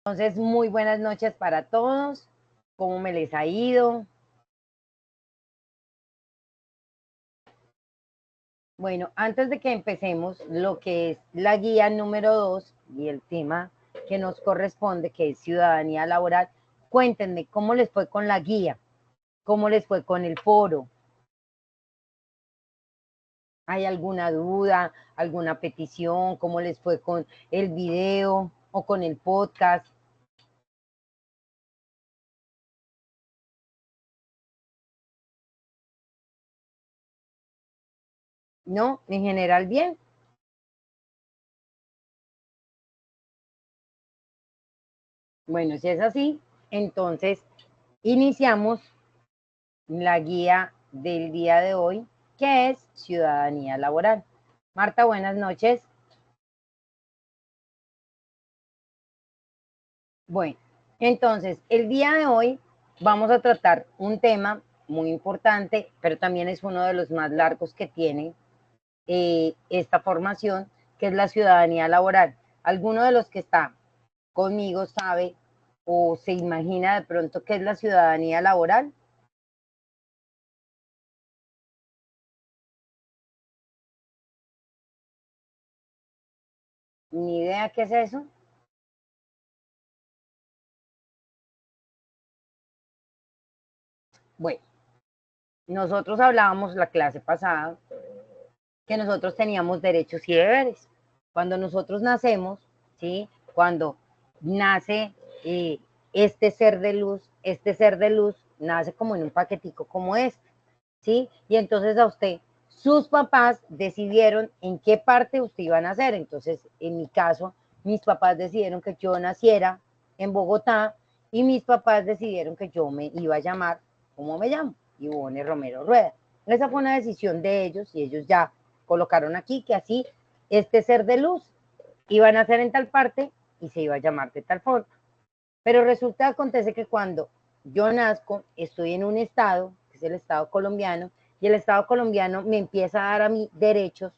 Entonces, muy buenas noches para todos. ¿Cómo me les ha ido? Bueno, antes de que empecemos lo que es la guía número 2 y el tema que nos corresponde, que es ciudadanía laboral, cuéntenme cómo les fue con la guía, cómo les fue con el foro. ¿Hay alguna duda, alguna petición? ¿Cómo les fue con el video o con el podcast? ¿No? En general, bien. Bueno, si es así, entonces iniciamos la guía del día de hoy, que es ciudadanía laboral. Marta, buenas noches. Bueno, entonces, el día de hoy vamos a tratar un tema muy importante, pero también es uno de los más largos que tiene esta formación, que es la ciudadanía laboral. ¿Alguno de los que está conmigo sabe o se imagina de pronto qué es la ciudadanía laboral? Ni idea qué es eso. Bueno, nosotros hablábamos la clase pasada que nosotros teníamos derechos y deberes. Cuando nosotros nacemos, ¿sí? Cuando nace eh, este ser de luz nace como en un paquetico como este, ¿sí? Y entonces a usted, sus papás decidieron en qué parte usted iba a nacer. Entonces, en mi caso, mis papás decidieron que yo naciera en Bogotá y mis papás decidieron que yo me iba a llamar, ¿cómo me llamo? Ivonne Romero Rueda. Esa fue una decisión de ellos y ellos ya colocaron aquí que así este ser de luz iba a nacer en tal parte y se iba a llamar de tal forma. Pero resulta, acontece que cuando yo nazco, estoy en un estado, que es el estado colombiano, y el estado colombiano me empieza a dar a mí derechos,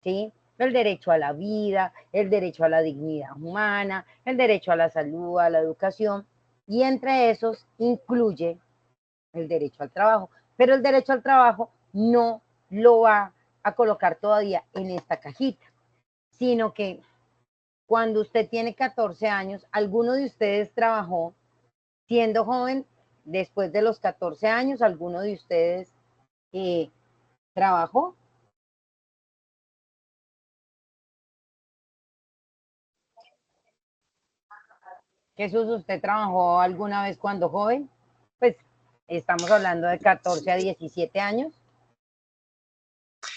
¿sí? El derecho a la vida, el derecho a la dignidad humana, el derecho a la salud, a la educación, y entre esos incluye el derecho al trabajo. Pero el derecho al trabajo no lo va a colocar todavía en esta cajita, sino que cuando usted tiene 14 años, ¿alguno de ustedes trabajó siendo joven? Después de los 14 años, ¿alguno de ustedes eh, trabajó? Jesús, ¿usted trabajó alguna vez cuando joven? Pues estamos hablando de 14 a 17 años.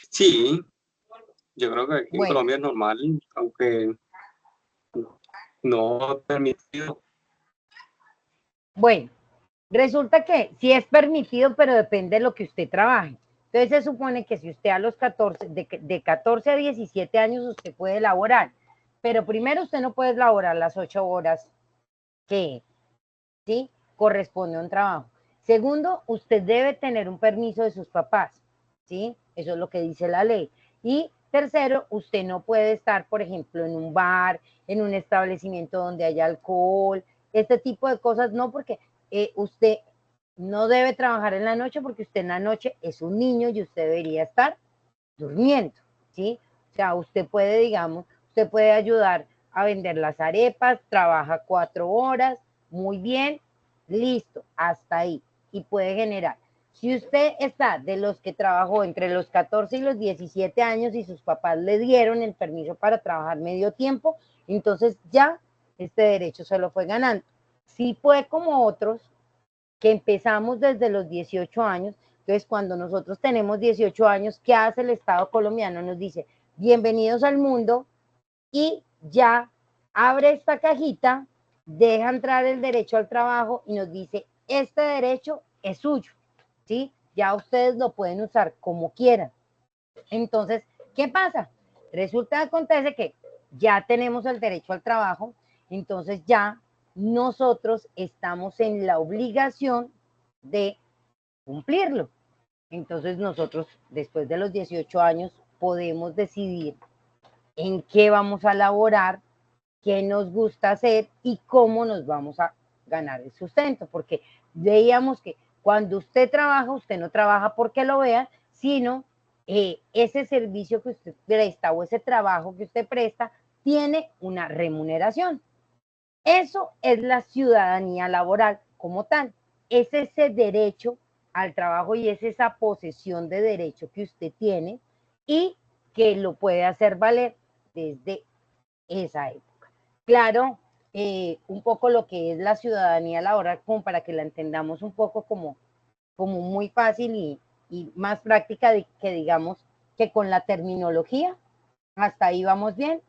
Sí, yo creo que aquí en Bueno, Colombia es normal, aunque no permitido. bueno, resulta que sí es permitido, pero depende de lo que usted trabaje. Entonces se supone que si usted a los 14, de 14 a 17 años usted puede laborar, pero primero usted no puede laborar las 8 horas que, ¿sí? Corresponde a un trabajo. Segundo, usted debe tener un permiso de sus papás, ¿sí? Eso es lo que dice la ley. Y tercero, usted no puede estar, por ejemplo, en un bar, en un establecimiento donde haya alcohol, este tipo de cosas, no, porque usted no debe trabajar en la noche porque usted en la noche es un niño y usted debería estar durmiendo, ¿sí? O sea, usted puede, digamos, usted puede ayudar a vender las arepas, trabaja 4 horas, muy bien, listo, hasta ahí, y puede generar. Si usted está de los que trabajó entre los 14 y los 17 años y sus papás le dieron el permiso para trabajar medio tiempo, entonces ya este derecho se lo fue ganando. Sí fue como otros que empezamos desde los 18 años. Entonces, cuando nosotros tenemos 18 años, ¿qué hace el Estado colombiano? Nos dice, bienvenidos al mundo y ya abre esta cajita, deja entrar el derecho al trabajo y nos dice, este derecho es suyo, ¿sí? Ya ustedes lo pueden usar como quieran. Entonces, ¿qué pasa? Resulta, acontece que ya tenemos el derecho al trabajo, entonces ya nosotros estamos en la obligación de cumplirlo. Entonces nosotros, después de los 18 años, podemos decidir en qué vamos a laborar, qué nos gusta hacer y cómo nos vamos a ganar el sustento, porque veíamos que cuando usted trabaja, usted no trabaja porque lo vean, sino ese servicio que usted presta o ese trabajo que usted presta tiene una remuneración. Eso es la ciudadanía laboral como tal. Es ese derecho al trabajo y es esa posesión de derecho que usted tiene y que lo puede hacer valer desde esa época. Claro, un poco lo que es la ciudadanía laboral, como para que la entendamos un poco como muy fácil y más práctica que digamos que con la terminología. Hasta ahí vamos bien.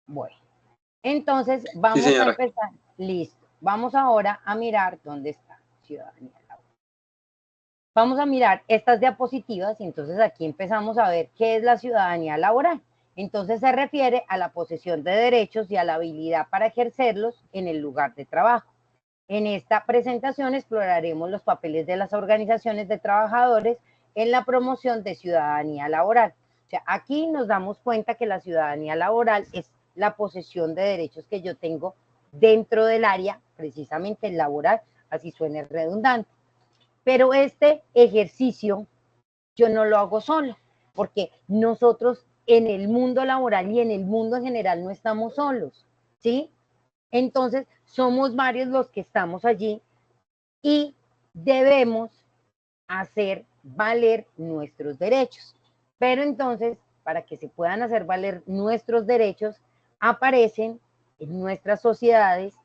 Bueno, entonces Sí, vamos a señora. empezar. Listo. Vamos ahora a mirar dónde está ciudadanía laboral. Vamos a mirar estas diapositivas y entonces aquí empezamos a ver qué es la ciudadanía laboral. Entonces se refiere a la posesión de derechos y a la habilidad para ejercerlos en el lugar de trabajo. En esta presentación exploraremos los papeles de las organizaciones de trabajadores en la promoción de ciudadanía laboral. O sea, aquí nos damos cuenta que la ciudadanía laboral es la posesión de derechos que yo tengo dentro del área, precisamente laboral, así suene redundante. Pero este ejercicio yo no lo hago solo, porque nosotros en el mundo laboral y en el mundo en general no estamos solos, ¿sí? Entonces, somos varios los que estamos allí y debemos hacer valer nuestros derechos. Pero entonces, para que se puedan hacer valer nuestros derechos, aparecen en nuestras sociedades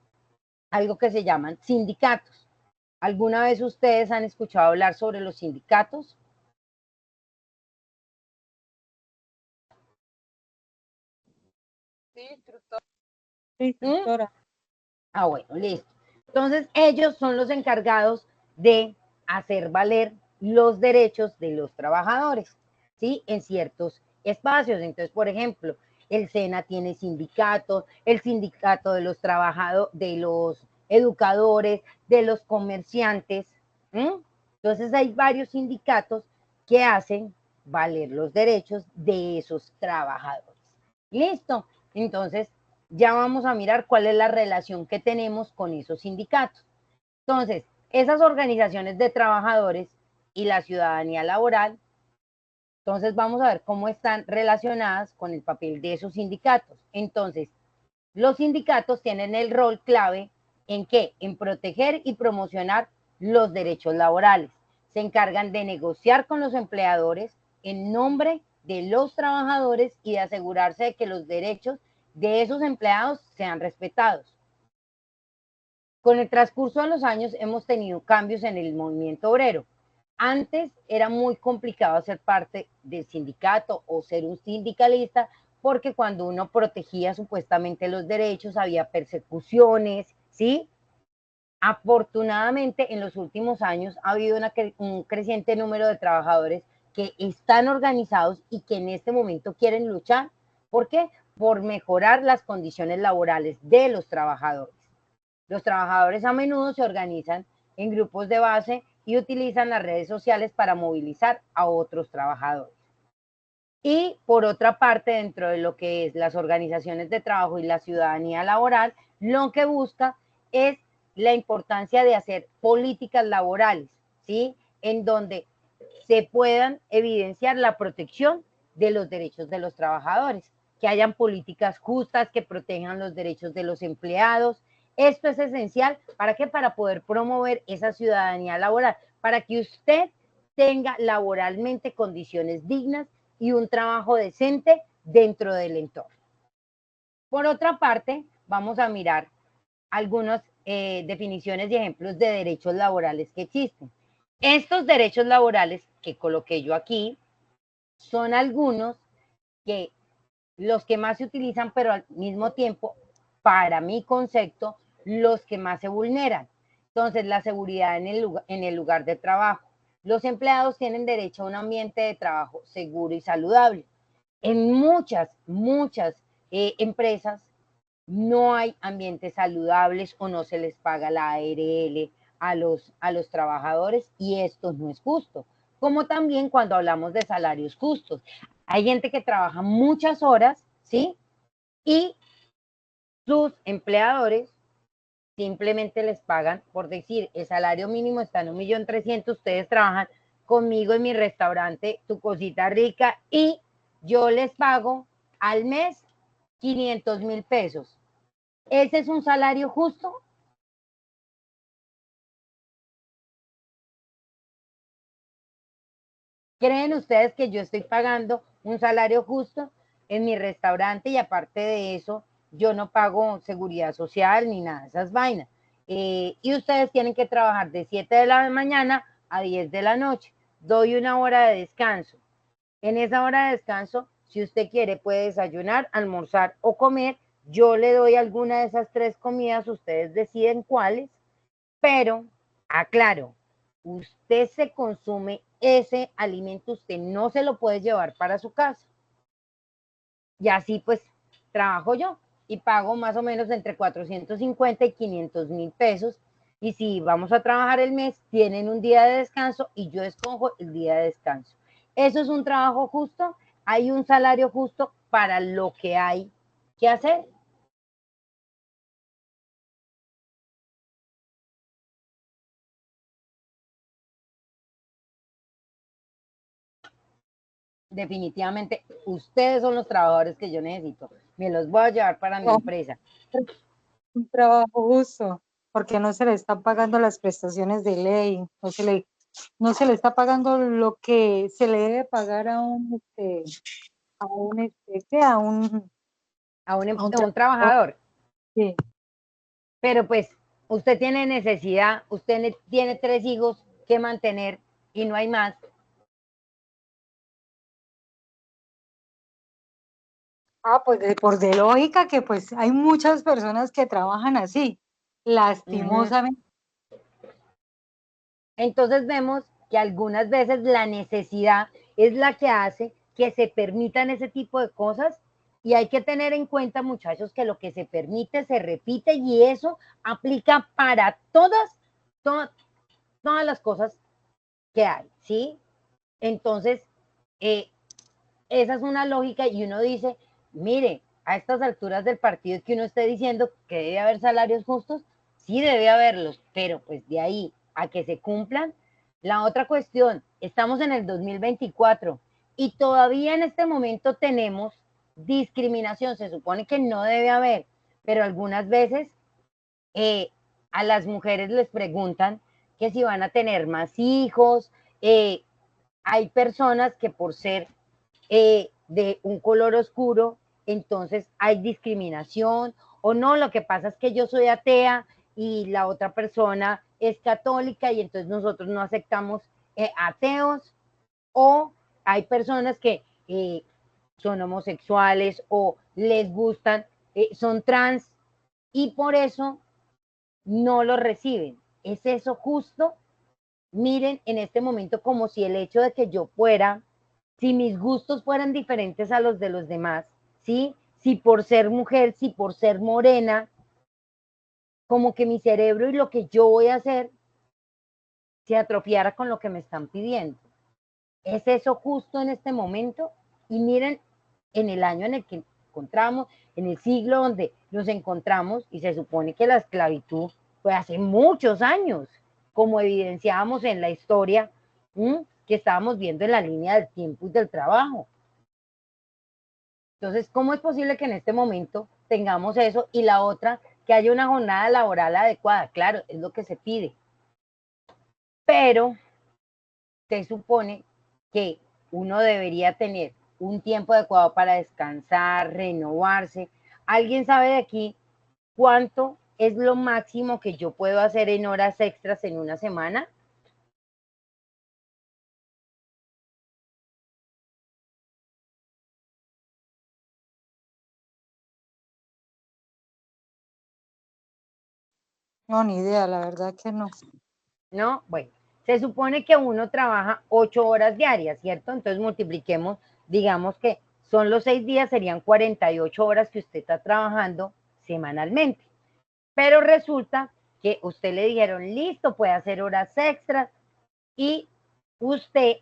algo que se llaman sindicatos. ¿Alguna vez ustedes han escuchado hablar sobre los sindicatos? Sí, instructor. Sí, instructora. Ah, bueno, listo. Entonces, ellos son los encargados de hacer valer los derechos de los trabajadores, ¿sí? En ciertos espacios. Entonces, por ejemplo, el SENA tiene sindicatos, el sindicato de los trabajadores, de los educadores, de los comerciantes. ¿Mm? Entonces, hay varios sindicatos que hacen valer los derechos de esos trabajadores. Listo. Entonces, ya vamos a mirar cuál es la relación que tenemos con esos sindicatos. Entonces, esas organizaciones de trabajadores y la ciudadanía laboral, entonces vamos a ver cómo están relacionadas con el papel de esos sindicatos. Entonces, los sindicatos tienen el rol clave en qué? En proteger y promocionar los derechos laborales. Se encargan de negociar con los empleadores en nombre de los trabajadores y de asegurarse de que los derechos de esos empleados sean respetados. Con el transcurso de los años hemos tenido cambios en el movimiento obrero. Antes era muy complicado ser parte del sindicato o ser un sindicalista porque cuando uno protegía supuestamente los derechos había persecuciones, ¿sí? Afortunadamente en los últimos años ha habido un creciente número de trabajadores que están organizados y que en este momento quieren luchar. ¿Por qué? Por mejorar las condiciones laborales de los trabajadores. Los trabajadores a menudo se organizan en grupos de base y utilizan las redes sociales para movilizar a otros trabajadores. Y por otra parte, dentro de lo que es las organizaciones de trabajo y la ciudadanía laboral, lo que busca es la importancia de hacer políticas laborales, ¿sí? En donde se puedan evidenciar la protección de los derechos de los trabajadores, que hayan políticas justas que protejan los derechos de los empleados. Esto es esencial, ¿para qué? Para poder promover esa ciudadanía laboral, para que usted tenga laboralmente condiciones dignas y un trabajo decente dentro del entorno. Por otra parte, vamos a mirar algunas definiciones y ejemplos de derechos laborales que existen. Estos derechos laborales que coloqué yo aquí son algunos que los que más se utilizan, pero al mismo tiempo, para mi concepto, los que más se vulneran. Entonces, la seguridad en el lugar de trabajo. Los empleados tienen derecho a un ambiente de trabajo seguro y saludable. En muchas empresas no hay ambientes saludables o no se les paga la ARL a los trabajadores y esto no es justo. como también cuando hablamos de salarios justos. Hay gente que trabaja muchas horas, ¿sí? Y sus empleadores simplemente les pagan, por decir, el salario mínimo está en 1.300.000, ustedes trabajan conmigo en mi restaurante, Tu Cosita Rica, y yo les pago al mes 500.000 pesos. ¿Ese es un salario justo? ¿Creen ustedes que yo estoy pagando un salario justo en mi restaurante y aparte de eso, yo no pago seguridad social ni nada de esas vainas? Y ustedes tienen que trabajar de 7 de la mañana a 10 de la noche. Doy una hora de descanso. En esa hora de descanso, si usted quiere, puede desayunar, almorzar o comer. Yo le doy alguna de esas 3 comidas, ustedes deciden cuáles, pero aclaro, usted se consume ese alimento, usted no se lo puede llevar para su casa. Y así pues trabajo yo y pago más o menos entre 450 y 500.000 pesos. Y si vamos a trabajar el mes, tienen un día de descanso y yo escojo el día de descanso. Eso es un trabajo justo, hay un salario justo para lo que hay que hacer. Definitivamente, ustedes son los trabajadores que yo necesito. Me los voy a llevar para mi No, empresa. un trabajo justo, porque no se le están pagando las prestaciones de ley, no se le está pagando lo que se le debe pagar a ¿qué? A A un un trabajador. trabajador. Sí. Pero pues usted tiene necesidad, usted tiene 3 hijos que mantener y no hay más. Pues por de lógica que pues hay muchas personas que trabajan así, Ujú. lastimosamente. Entonces vemos que algunas veces la necesidad es la que hace que se permitan ese tipo de cosas y hay que tener en cuenta, muchachos, que lo que se permite se repite y eso aplica para todas las cosas que hay, ¿sí? Entonces, eh, esa es una lógica y uno dice, mire, a estas alturas del partido que uno esté diciendo que debe haber salarios justos, sí debe haberlos, pero pues de ahí a que se cumplan. La otra cuestión, estamos en el 2024 y todavía en este momento tenemos discriminación, se supone que no debe haber, pero algunas veces eh, a las mujeres les preguntan que si van a tener más hijos, hay personas que por ser de un color oscuro, entonces hay discriminación o no, lo que pasa es que yo soy atea y la otra persona es católica y entonces nosotros no aceptamos ateos o hay personas que son homosexuales o les gustan, son trans y por eso no lo reciben. ¿Es eso justo? Miren en este momento como si el hecho de que yo fuera, si mis gustos fueran diferentes a los de los demás, ¿sí? Si por ser mujer, si por ser morena, como que mi cerebro y lo que yo voy a hacer se atrofiara con lo que me están pidiendo. ¿Es eso justo en este momento? Y miren, en el año en el que encontramos, en el siglo donde nos encontramos, y se supone que la esclavitud fue hace muchos años, como evidenciábamos en la historia que estábamos viendo en la línea del tiempo y del trabajo. Entonces, ¿cómo es posible que en este momento tengamos eso? Y la otra, que haya una jornada laboral adecuada. Claro, es lo que se pide. Pero se supone que uno debería tener un tiempo adecuado para descansar, renovarse. ¿Alguien sabe de aquí cuánto es lo máximo que yo puedo hacer en horas extras en una semana? No, ni idea, la verdad que no. ¿No? Bueno, se supone que uno trabaja 8 horas diarias, ¿cierto? Entonces multipliquemos, digamos que son los 6 días, serían 48 horas que usted está trabajando semanalmente. Pero resulta que usted le dijeron, listo, puede hacer horas extras y usted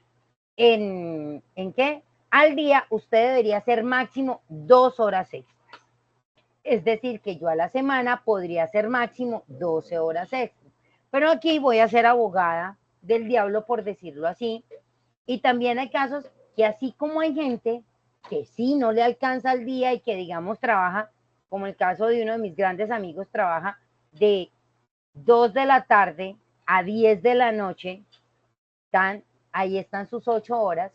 ¿En qué? Al día usted debería hacer máximo 2 horas extras. Es decir, que yo a la semana podría hacer máximo 12 horas extras. Pero aquí voy a ser abogada del diablo, por decirlo así. Y también hay casos que así como hay gente que sí no le alcanza el día y que digamos trabaja, como el caso de uno de mis grandes amigos, trabaja de 2 de la tarde a 10 de la noche, ahí están sus 8 horas,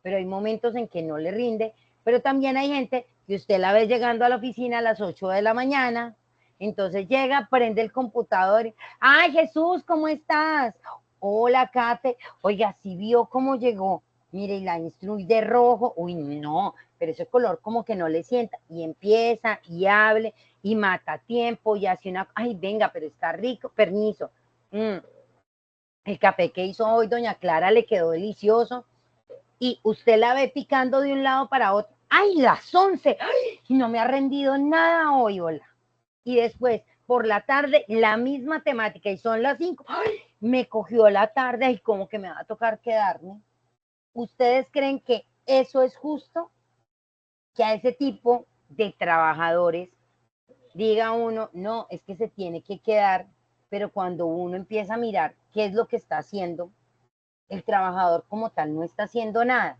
pero hay momentos en que no le rinde, pero también hay gente que usted la ve llegando a la oficina a las 8 de la mañana, entonces llega, prende el computador, ay Jesús, ¿cómo estás? Hola Kate, oiga, ¿sí vio cómo llegó? Mire, y la instruye de rojo, uy no, pero ese color como que no le sienta, y empieza, y hable, y mata tiempo, y hace una, ay venga, pero está rico, permiso, el café que hizo hoy doña Clara le quedó delicioso, y usted la ve picando de un lado para otro. ¡Ay, las 11! ¡Ay, no me ha rendido nada hoy, hola! Y después, por la tarde, la misma temática, y son las 5. ¡Ay, me cogió la tarde y como que me va a tocar quedarme! ¿Ustedes creen que eso es justo? Que a ese tipo de trabajadores diga uno, no, es que se tiene que quedar, pero cuando uno empieza a mirar qué es lo que está haciendo, el trabajador como tal no está haciendo nada.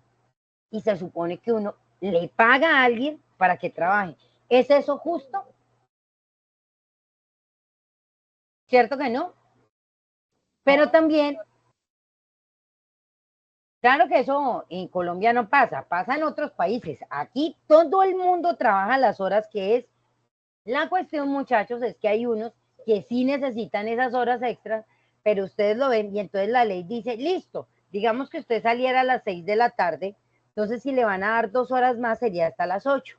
Y se supone que uno le paga a alguien para que trabaje. ¿Es eso justo? ¿Cierto que no? Pero también, claro que eso en Colombia no pasa, pasa en otros países. Aquí todo el mundo trabaja las horas que es. La cuestión, muchachos, es que hay unos que sí necesitan esas horas extras, pero ustedes lo ven y entonces la ley dice, listo, digamos que usted saliera a las 6 de la tarde, entonces si le van a dar 2 horas más sería hasta las 8.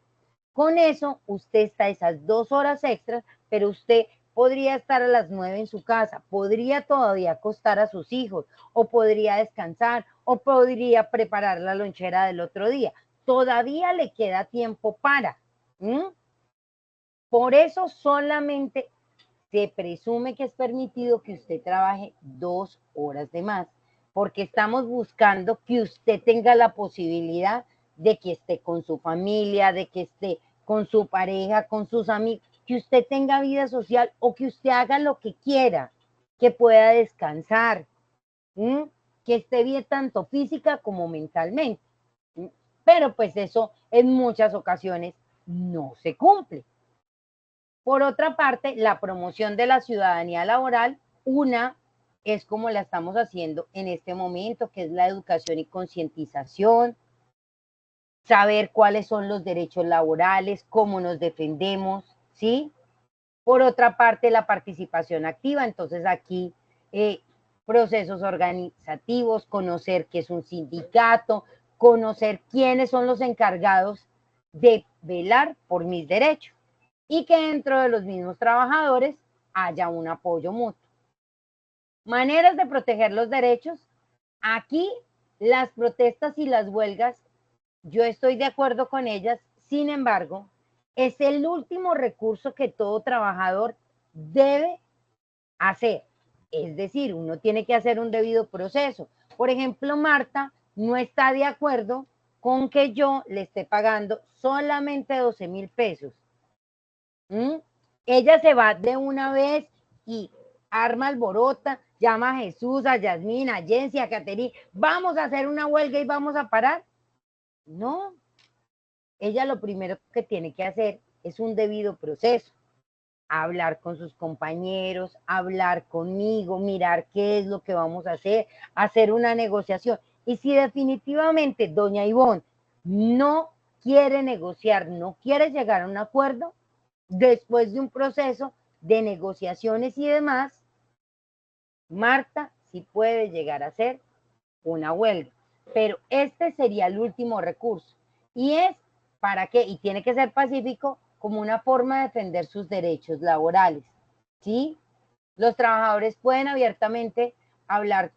Con eso, usted está esas 2 horas extras, pero usted podría estar a las 9 en su casa, podría todavía acostar a sus hijos, o podría descansar, o podría preparar la lonchera del otro día. Todavía le queda tiempo para. Por eso solamente se presume que es permitido que usted trabaje 2 horas de más, porque estamos buscando que usted tenga la posibilidad de que esté con su familia, de que esté con su pareja, con sus amigos, que usted tenga vida social o que usted haga lo que quiera, que pueda descansar, ¿m? Que esté bien tanto física como mentalmente. ¿M? Pero pues eso en muchas ocasiones no se cumple. Por otra parte, la promoción de la ciudadanía laboral, una es como la estamos haciendo en este momento, que es la educación y concientización, saber cuáles son los derechos laborales, cómo nos defendemos, ¿sí? Por otra parte, la participación activa, entonces aquí procesos organizativos, conocer qué es un sindicato, conocer quiénes son los encargados de velar por mis derechos y que dentro de los mismos trabajadores haya un apoyo mutuo. Maneras de proteger los derechos. Aquí las protestas y las huelgas, yo estoy de acuerdo con ellas, sin embargo, es el último recurso que todo trabajador debe hacer. Es decir, uno tiene que hacer un debido proceso. Por ejemplo, Marta no está de acuerdo con que yo le esté pagando solamente 12,000 pesos. Ella se va de una vez y arma alborota, llama a Jesús, a Yasmín, a Jensi, a Caterine, vamos a hacer una huelga y vamos a parar. No, ella lo primero que tiene que hacer es un debido proceso, hablar con sus compañeros, hablar conmigo, mirar qué es lo que vamos a hacer una negociación. Y si definitivamente doña Ivonne no quiere negociar, no quiere llegar a un acuerdo, después de un proceso de negociaciones y demás, Marta sí puede llegar a hacer una huelga. Pero este sería el último recurso. ¿Y es para qué? Y tiene que ser pacífico como una forma de defender sus derechos laborales. ¿Sí? Los trabajadores pueden abiertamente hablar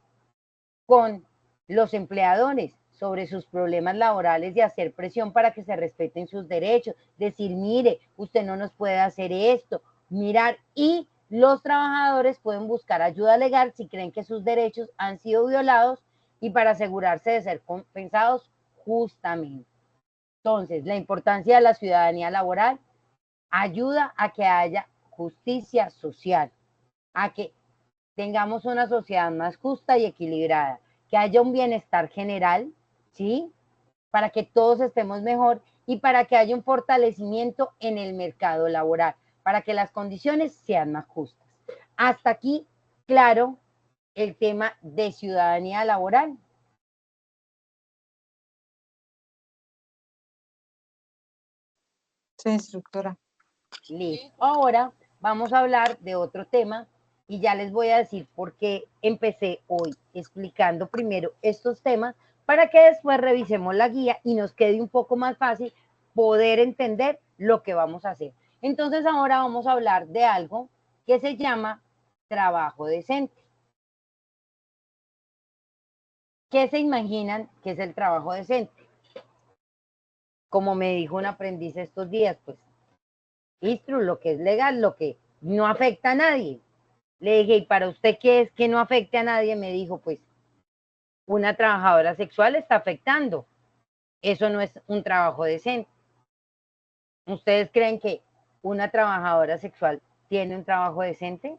con los empleadores sobre sus problemas laborales y hacer presión para que se respeten sus derechos, decir, mire, usted no nos puede hacer esto, mirar, y los trabajadores pueden buscar ayuda legal si creen que sus derechos han sido violados y para asegurarse de ser compensados justamente. Entonces, la importancia de la ciudadanía laboral ayuda a que haya justicia social, a que tengamos una sociedad más justa y equilibrada, que haya un bienestar general, ¿sí? Para que todos estemos mejor y para que haya un fortalecimiento en el mercado laboral, para que las condiciones sean más justas. Hasta aquí, claro, el tema de ciudadanía laboral. Sí, instructora. Listo. Ahora vamos a hablar de otro tema y ya les voy a decir por qué empecé hoy explicando primero estos temas para que después revisemos la guía y nos quede un poco más fácil poder entender lo que vamos a hacer. Entonces ahora vamos a hablar de algo que se llama trabajo decente. ¿Qué se imaginan que es el trabajo decente? Como me dijo un aprendiz estos días, pues, Istru, lo que es legal, lo que no afecta a nadie. Le dije, ¿y para usted qué es que no afecte a nadie? Me dijo, pues, una trabajadora sexual está afectando. Eso no es un trabajo decente. ¿Ustedes creen que una trabajadora sexual tiene un trabajo decente?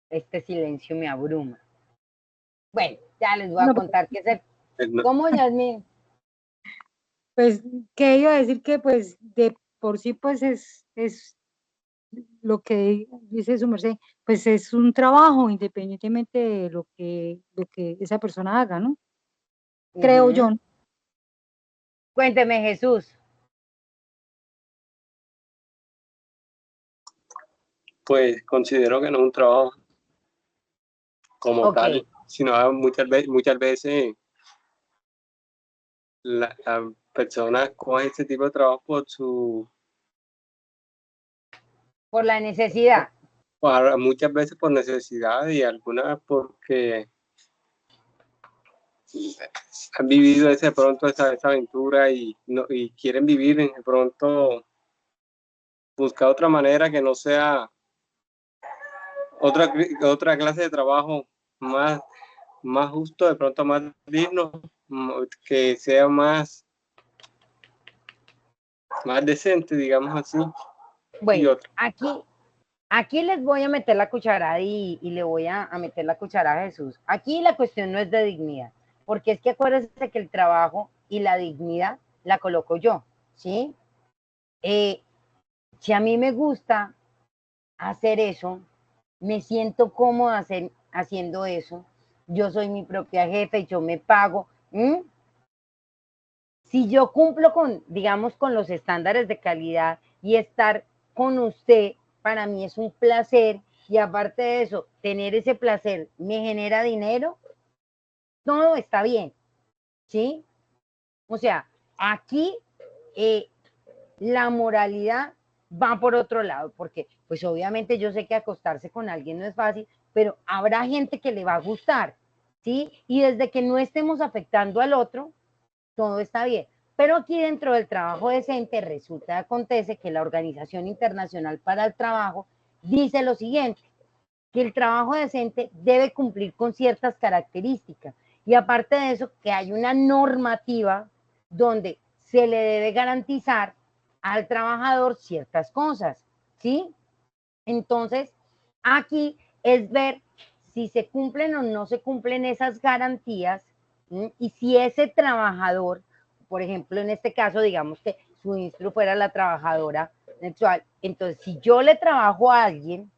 Este silencio me abruma. Bueno, ya les voy a No, contar qué es el... No, ¿Cómo, Yasmin? pues, que iba a decir que, pues, de por sí, pues, es lo que dice su merced, pues, es un trabajo independientemente de lo que esa persona haga, ¿no? Creo yo. Ujú. Cuénteme, Jesús. pues considero que no es un trabajo como Ok, tal, sino muchas veces la persona coge este tipo de trabajo por la necesidad. muchas veces por necesidad y algunas porque han vivido de pronto esa aventura y, no, y quieren vivir de pronto, buscar otra manera que no sea otra clase de trabajo más, más justo, de pronto más digno, que sea más decente, digamos así, y Bueno, otro. aquí les voy a meter la cucharada y le voy a meter la cucharada a Jesús. Aquí la cuestión no es de dignidad, porque es que acuérdense que el trabajo y la dignidad la coloco yo, ¿sí? Eh, si a mí me gusta hacer eso, me siento cómoda haciendo eso, yo soy mi propia jefe, yo me pago. ¿Mm? Si yo cumplo con, digamos, con los estándares de calidad y estar con usted, para mí es un placer y aparte de eso, tener ese placer me genera dinero, todo está bien, ¿sí? O sea, aquí eh, la moralidad va por otro lado, porque pues obviamente yo sé que acostarse con alguien no es fácil, pero habrá gente que le va a gustar, ¿sí? Y desde que no estemos afectando al otro, todo está bien. Pero aquí dentro del trabajo decente resulta, acontece que la Organización Internacional para el Trabajo dice lo siguiente, que el trabajo decente debe cumplir con ciertas características y aparte de eso que hay una normativa donde se le debe garantizar al trabajador ciertas cosas, ¿sí? Entonces, aquí es ver si se cumplen o no se cumplen esas garantías, ¿sí? Y si ese trabajador, por ejemplo, en este caso, digamos que su instru fuera la trabajadora sexual, entonces si yo le trabajo a alguien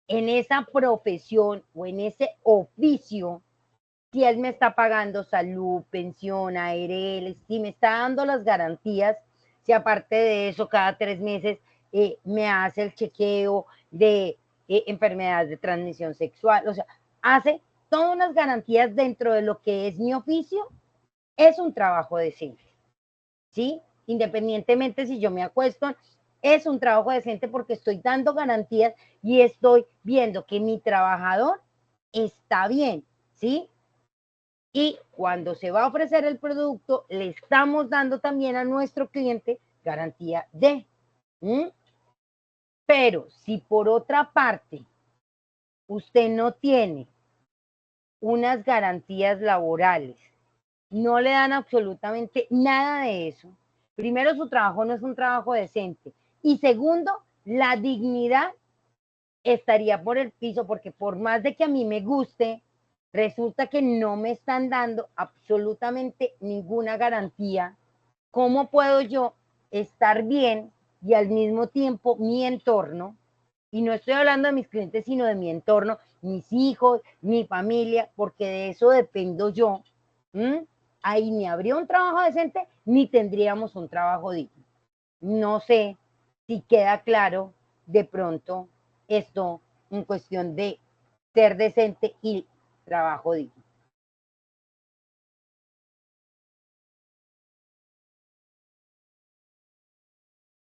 en esa profesión o en ese oficio, si él me está pagando salud, pensión, ARL, si me está dando las garantías, si aparte de eso cada 3 meses me hace el chequeo de enfermedades de transmisión sexual, o sea, hace todas unas garantías dentro de lo que es mi oficio, es un trabajo decente, ¿sí? Independientemente si yo me acuesto, es un trabajo decente porque estoy dando garantías y estoy viendo que mi trabajador está bien, ¿sí? Y cuando se va a ofrecer el producto, le estamos dando también a nuestro cliente garantía de. Pero si por otra parte usted no tiene unas garantías laborales, no le dan absolutamente nada de eso, primero su trabajo no es un trabajo decente y segundo, la dignidad estaría por el piso porque por más de que a mí me guste, resulta que no me están dando absolutamente ninguna garantía. ¿Cómo puedo yo estar bien y al mismo tiempo mi entorno? Y no estoy hablando de mis clientes, sino de mi entorno, mis hijos, mi familia, porque de eso dependo yo. Ahí ni habría un trabajo decente, ni tendríamos un trabajo digno. No sé si queda claro de pronto esto en cuestión de ser decente y trabajo digno.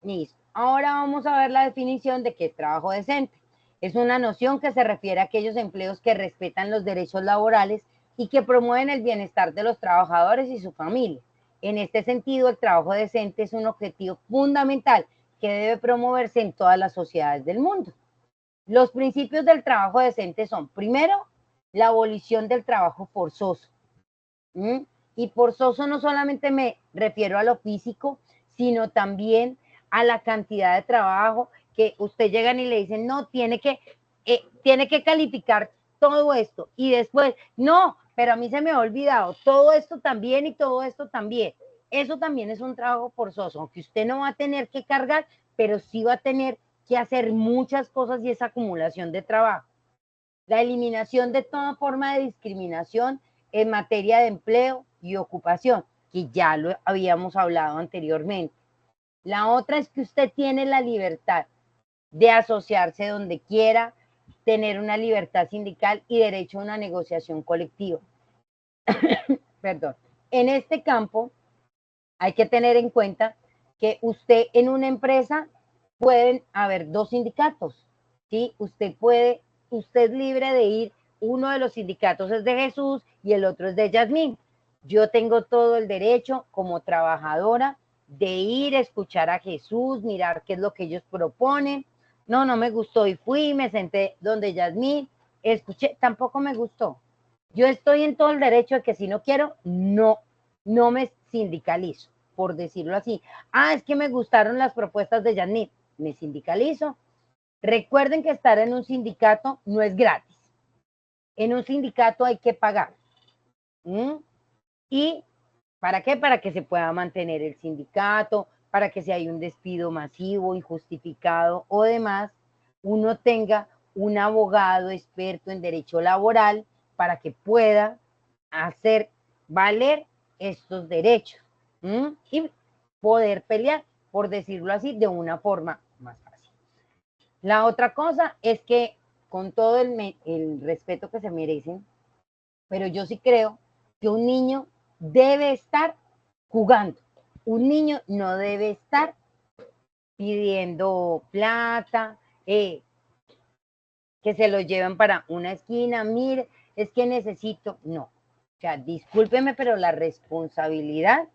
Listo. Ahora vamos a ver la definición de qué es trabajo decente. Es una noción que se refiere a aquellos empleos que respetan los derechos laborales y que promueven el bienestar de los trabajadores y su familia. En este sentido, el trabajo decente es un objetivo fundamental que debe promoverse en todas las sociedades del mundo. Los principios del trabajo decente son, primero, la abolición del trabajo forzoso. Y forzoso no solamente me refiero a lo físico, sino también a la cantidad de trabajo que usted llegan y le dicen, no, tiene que calificar todo esto. Y después, no, pero a mí se me ha olvidado todo esto también y todo esto también. Eso también es un trabajo forzoso, aunque usted no va a tener que cargar, pero sí va a tener que hacer muchas cosas y esa acumulación de trabajo. La eliminación de toda forma de discriminación en materia de empleo y ocupación, que ya lo habíamos hablado anteriormente. La otra es que usted tiene la libertad de asociarse donde quiera, tener una libertad sindical y derecho a una negociación colectiva. Perdón. En este campo hay que tener en cuenta que usted en una empresa pueden haber dos sindicatos, ¿sí? Usted es libre de ir, uno de los sindicatos es de Jesús y el otro es de Yasmín. Yo tengo todo el derecho como trabajadora de ir a escuchar a Jesús, mirar qué es lo que ellos proponen. No me gustó y fui, me senté donde Yasmín, escuché, tampoco me gustó. Yo estoy en todo el derecho de que si no quiero, no me sindicalizo, por decirlo así. Es que me gustaron las propuestas de Yasmín, me sindicalizo. Recuerden que estar en un sindicato no es gratis. En un sindicato hay que pagar. ¿Y para qué? Para que se pueda mantener el sindicato, para que si hay un despido masivo, injustificado o demás, uno tenga un abogado experto en derecho laboral para que pueda hacer valer estos derechos y poder pelear, por decirlo así, de una forma más fácil. La otra cosa es que con todo el respeto que se merecen, pero yo sí creo que un niño debe estar jugando. Un niño no debe estar pidiendo plata, que se lo lleven para una esquina, mire, es que necesito, no. O sea, discúlpeme, pero la responsabilidad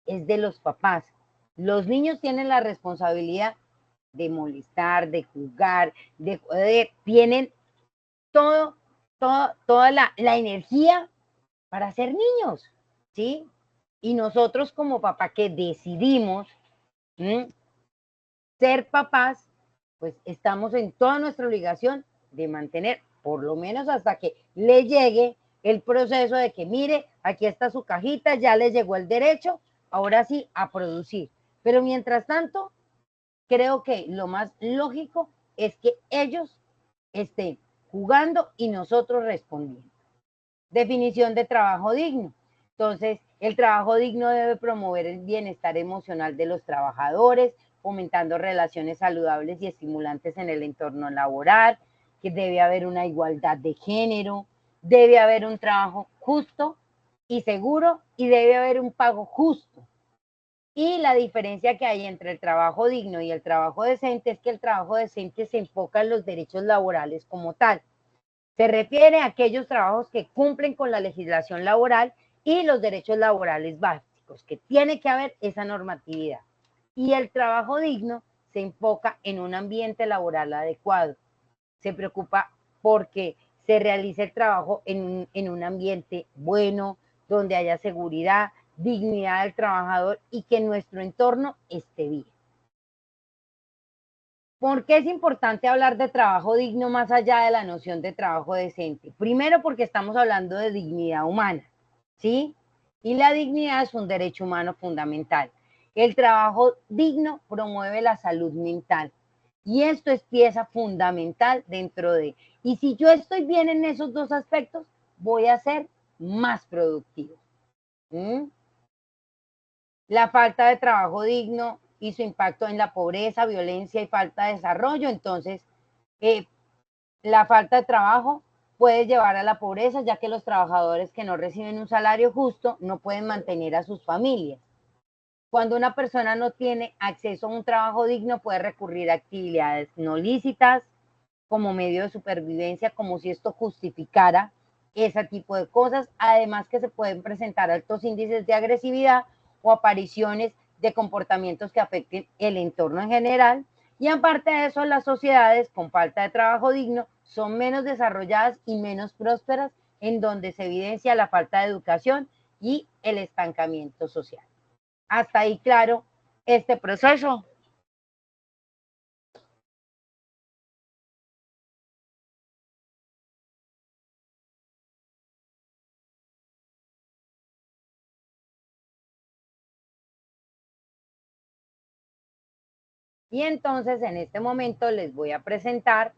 es de los papás. Los niños tienen la responsabilidad de molestar, de jugar, tienen toda la energía para ser niños, ¿sí? Y nosotros como papá que decidimos ser papás, pues estamos en toda nuestra obligación de mantener, por lo menos hasta que le llegue el proceso de que, mire, aquí está su cajita, ya le llegó el derecho, ahora sí, a producir. Pero mientras tanto, creo que lo más lógico es que ellos estén jugando y nosotros respondiendo. Definición de trabajo digno. Entonces, el trabajo digno debe promover el bienestar emocional de los trabajadores, fomentando relaciones saludables y estimulantes en el entorno laboral, que debe haber una igualdad de género, debe haber un trabajo justo y seguro y debe haber un pago justo. Y la diferencia que hay entre el trabajo digno y el trabajo decente es que el trabajo decente se enfoca en los derechos laborales como tal. Se refiere a aquellos trabajos que cumplen con la legislación laboral y los derechos laborales básicos, que tiene que haber esa normatividad. Y el trabajo digno se enfoca en un ambiente laboral adecuado. Se preocupa porque se realice el trabajo en un ambiente bueno, donde haya seguridad, dignidad del trabajador y que nuestro entorno esté bien. ¿Por qué es importante hablar de trabajo digno más allá de la noción de trabajo decente? Primero, porque estamos hablando de dignidad humana, ¿sí? Y la dignidad es un derecho humano fundamental. El trabajo digno promueve la salud mental. Y esto es pieza fundamental dentro de. Y si yo estoy bien en esos dos aspectos, voy a ser más productivo. ¿Mm? La falta de trabajo digno y su impacto en la pobreza, violencia y falta de desarrollo. Entonces, la falta de trabajo puede llevar a la pobreza, ya que los trabajadores que no reciben un salario justo no pueden mantener a sus familias. Cuando una persona no tiene acceso a un trabajo digno, puede recurrir a actividades no lícitas como medio de supervivencia, como si esto justificara ese tipo de cosas. Además que se pueden presentar altos índices de agresividad o apariciones de comportamientos que afecten el entorno en general. Y aparte de eso, las sociedades con falta de trabajo digno son menos desarrolladas y menos prósperas, en donde se evidencia la falta de educación y el estancamiento social. Hasta ahí claro este proceso. Y entonces en este momento les voy a presentar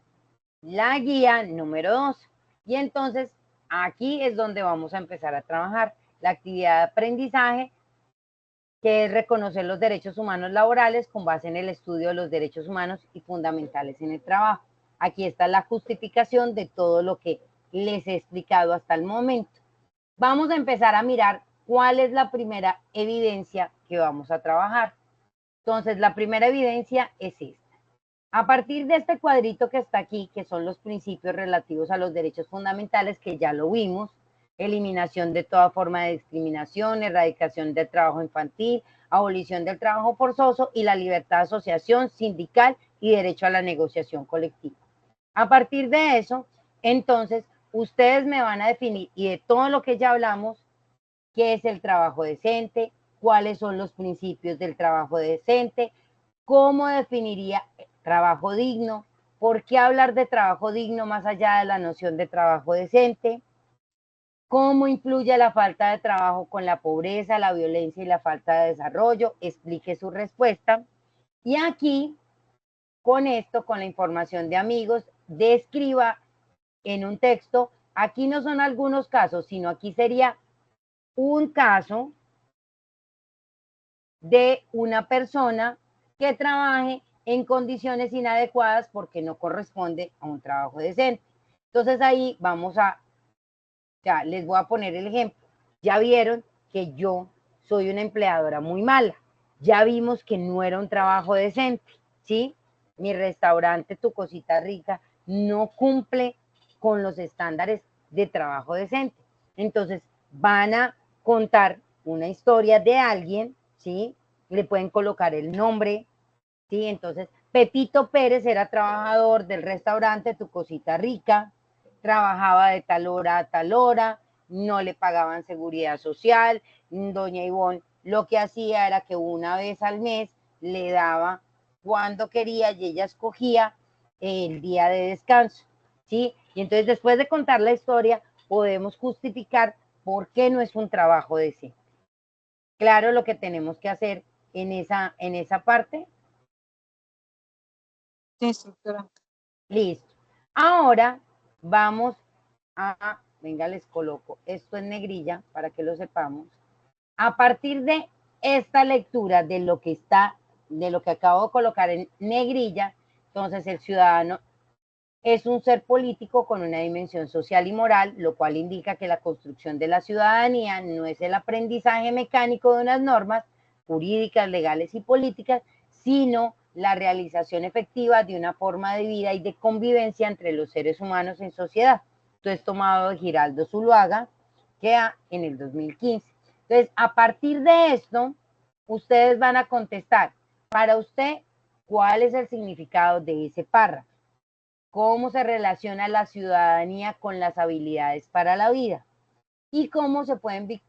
la guía número 2. Y entonces aquí es donde vamos a empezar a trabajar la actividad de aprendizaje, que es reconocer los derechos humanos laborales con base en el estudio de los derechos humanos y fundamentales en el trabajo. Aquí está la justificación de todo lo que les he explicado hasta el momento. Vamos a empezar a mirar cuál es la primera evidencia que vamos a trabajar. Entonces, la primera evidencia es esta. A partir de este cuadrito que está aquí, que son los principios relativos a los derechos fundamentales, que ya lo vimos, eliminación de toda forma de discriminación, erradicación del trabajo infantil, abolición del trabajo forzoso y la libertad de asociación sindical y derecho a la negociación colectiva. A partir de eso, entonces, ustedes me van a definir, y de todo lo que ya hablamos, qué es el trabajo decente, cuáles son los principios del trabajo decente, cómo definiría trabajo digno, por qué hablar de trabajo digno más allá de la noción de trabajo decente, cómo influye la falta de trabajo con la pobreza, la violencia y la falta de desarrollo, explique su respuesta. Y aquí, con esto, con la información de amigos, describa en un texto, aquí no son algunos casos, sino aquí sería un caso de una persona que trabaje en condiciones inadecuadas porque no corresponde a un trabajo decente. Entonces ahí vamos a, ya les voy a poner el ejemplo. Ya vieron que yo soy una empleadora muy mala. Ya vimos que no era un trabajo decente, ¿sí? Mi restaurante, Tu Cosita Rica, no cumple con los estándares de trabajo decente. Entonces van a contar una historia de alguien, ¿sí? Le pueden colocar el nombre, ¿sí? Entonces, Pepito Pérez era trabajador del restaurante Tu Cosita Rica, trabajaba de tal hora a tal hora, no le pagaban seguridad social, doña Ivonne lo que hacía era que una vez al mes le daba cuando quería y ella escogía el día de descanso, ¿sí? Y entonces después de contar la historia podemos justificar por qué no es un trabajo decente. Claro lo que tenemos que hacer en esa parte. Sí, instructora. Listo. Ahora vamos a, venga, les coloco esto en negrilla para que lo sepamos. A partir de esta lectura de lo que está, de lo que acabo de colocar en negrilla, entonces el ciudadano es un ser político con una dimensión social y moral, lo cual indica que la construcción de la ciudadanía no es el aprendizaje mecánico de unas normas, jurídicas, legales y políticas, sino la realización efectiva de una forma de vida y de convivencia entre los seres humanos en sociedad. Esto es tomado de Giraldo Zuluaga, queda en el 2015. Entonces, a partir de esto, ustedes van a contestar, para usted, ¿cuál es el significado de ese párrafo? ¿Cómo se relaciona la ciudadanía con las habilidades para la vida? Y cómo se puede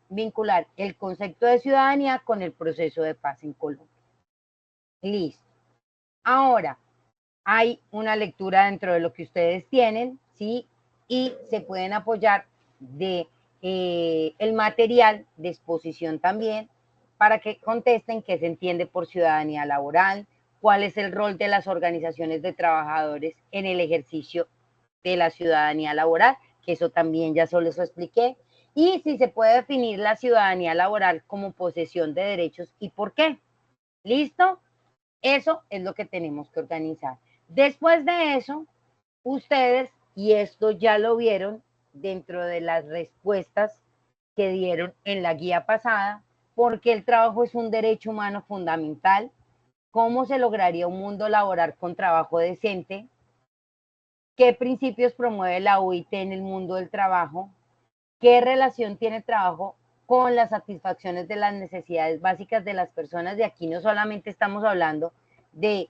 vincular el concepto de ciudadanía con el proceso de paz en Colombia. Listo. Ahora, hay una lectura dentro de lo que ustedes tienen, ¿sí? Y se pueden apoyar de el material de exposición también para que contesten qué se entiende por ciudadanía laboral, cuál es el rol de las organizaciones de trabajadores en el ejercicio de la ciudadanía laboral, que eso también ya solo eso expliqué, y si se puede definir la ciudadanía laboral como posesión de derechos y por qué. ¿Listo? Eso es lo que tenemos que organizar. Después de eso, ustedes, y esto ya lo vieron dentro de las respuestas que dieron en la guía pasada, porque el trabajo es un derecho humano fundamental, cómo se lograría un mundo laboral con trabajo decente, qué principios promueve la OIT en el mundo del trabajo, qué relación tiene el trabajo con las satisfacciones de las necesidades básicas de las personas. De aquí no solamente estamos hablando de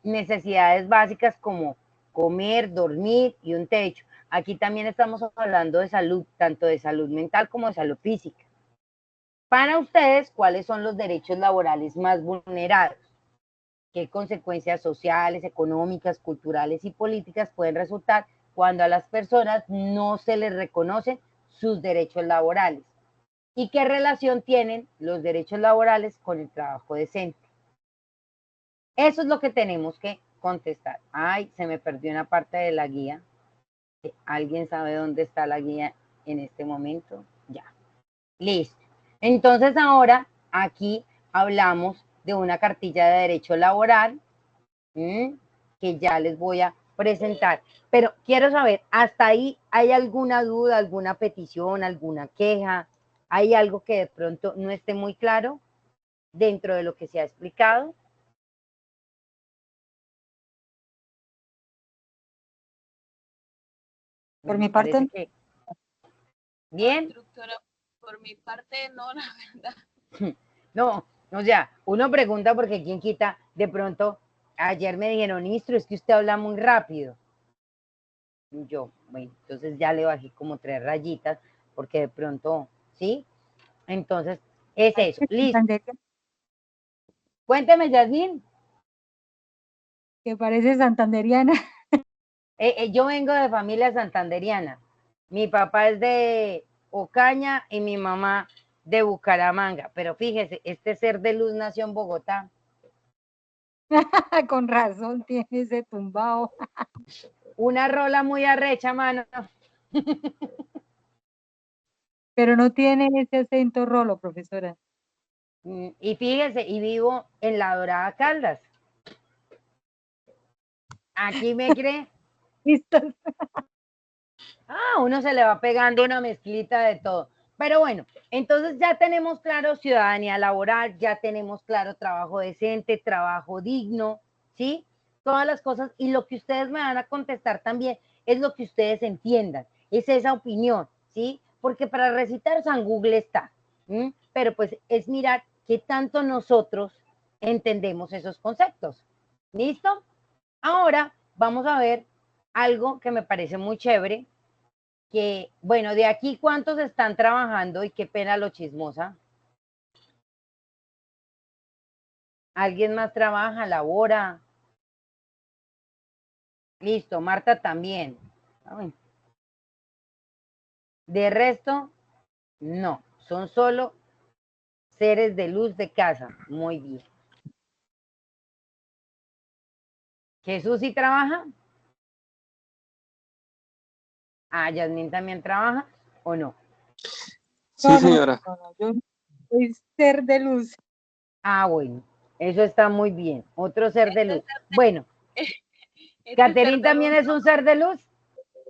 necesidades básicas como comer, dormir y un techo. Aquí también estamos hablando de salud, tanto de salud mental como de salud física. Para ustedes, ¿cuáles son los derechos laborales más vulnerados? ¿Qué consecuencias sociales, económicas, culturales y políticas pueden resultar cuando a las personas no se les reconocen sus derechos laborales? ¿Y qué relación tienen los derechos laborales con el trabajo decente? Eso es lo que tenemos que contestar. Ay, se me perdió una parte de la guía. ¿Alguien sabe dónde está la guía en este momento? Ya. Listo. Entonces ahora aquí hablamos de una cartilla de derecho laboral que ya les voy a presentar. Pero quiero saber, ¿hasta ahí hay alguna duda, alguna petición, alguna queja? ¿Hay algo que de pronto no esté muy claro dentro de lo que se ha explicado? Por Bueno, mi parte, parece que... ¿Bien? Instructora, por mi parte no, la verdad. No, o sea, uno pregunta porque quién quita, de pronto, ayer me dijeron, ministro, es que usted habla muy rápido. Y yo, bueno, entonces ya le bajé como 3 rayitas, porque de pronto, ¿sí? Entonces, es eso, listo. Cuénteme, Yasmín. que parece santanderiana. Yo vengo de familia santanderiana. Mi papá es de Ocaña y mi mamá de Bucaramanga. Pero fíjese, este ser de luz nació en Bogotá. Con razón tiene ese tumbao. Una rola muy arrecha, mano. Pero no tiene ese acento rolo, profesora. Y fíjese, y vivo en La Dorada Caldas. Aquí me cree. ¿Listo? Uno se le va pegando una mezclita de todo. Pero bueno, entonces ya tenemos claro ciudadanía laboral, ya tenemos claro trabajo decente, trabajo digno, ¿sí? Todas las cosas. Y lo que ustedes me van a contestar también es lo que ustedes entiendan. Es esa opinión, ¿sí? Porque para recitar San Google está. Pero pues es mirar qué tanto nosotros entendemos esos conceptos. ¿Listo? Ahora vamos a ver algo que me parece muy chévere, que, bueno, de aquí, ¿cuántos están trabajando? Y qué pena lo chismosa. ¿Alguien más trabaja, labora? Listo, Marta también. Ay. De resto, no, son solo seres de luz de casa. Muy bien. ¿Jesús sí trabaja? ¿Yasmín también trabaja o no? Sí, señora. No, yo soy ser de luz. Bueno, eso está muy bien. Otro ser de luz. Bueno, ¿Caterín también es un ser de luz?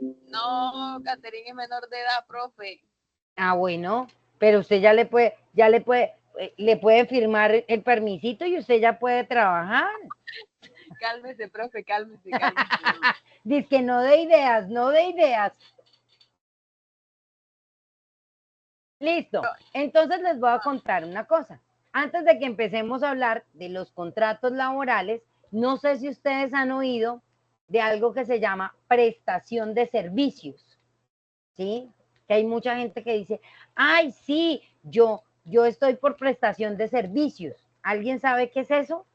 No, Caterín es menor de edad, profe. Bueno, pero usted le puede firmar el permisito y usted ya puede trabajar. Cálmese, profe, cálmese, cálmese. Dice que no de ideas, no de ideas. Listo. Entonces les voy a contar una cosa. Antes de que empecemos a hablar de los contratos laborales, no sé si ustedes han oído de algo que se llama prestación de servicios, ¿sí? Que hay mucha gente que dice, ay, sí, yo estoy por prestación de servicios. ¿Alguien sabe qué es eso?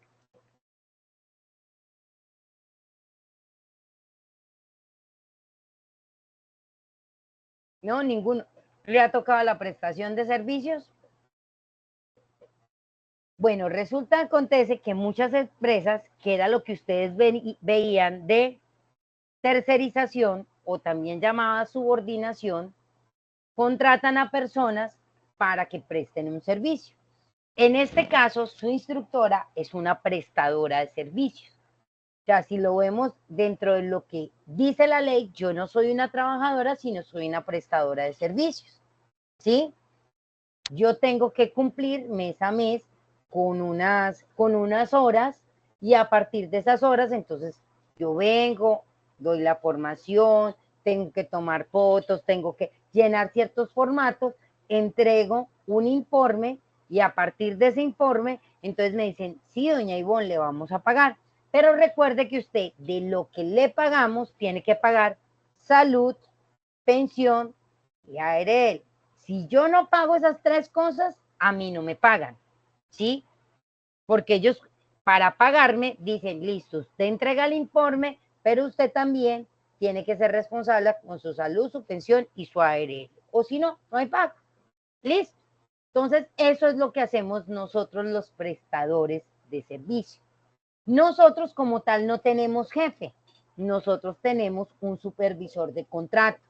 No, ninguno. ¿Le ha tocado la prestación de servicios? Bueno, resulta, acontece que muchas empresas, que era lo que ustedes veían de tercerización o también llamada subordinación, contratan a personas para que presten un servicio. En este caso, su instructora es una prestadora de servicios. O sea, si lo vemos dentro de lo que dice la ley, yo no soy una trabajadora, sino soy una prestadora de servicios, ¿sí? Yo tengo que cumplir mes a mes con unas horas y a partir de esas horas, entonces yo vengo, doy la formación, tengo que tomar fotos, tengo que llenar ciertos formatos, entrego un informe y a partir de ese informe, entonces me dicen, sí, doña Ivonne, le vamos a pagar. Pero recuerde que usted de lo que le pagamos tiene que pagar salud, pensión y ARL. Si yo no pago esas tres cosas, a mí no me pagan, ¿sí? Porque ellos, para pagarme, dicen, listo, usted entrega el informe, pero usted también tiene que ser responsable con su salud, su pensión y su ARL. O si no, no hay pago. ¿Listo? Entonces, eso es lo que hacemos nosotros los prestadores de servicio. Nosotros como tal no tenemos jefe, nosotros tenemos un supervisor de contrato.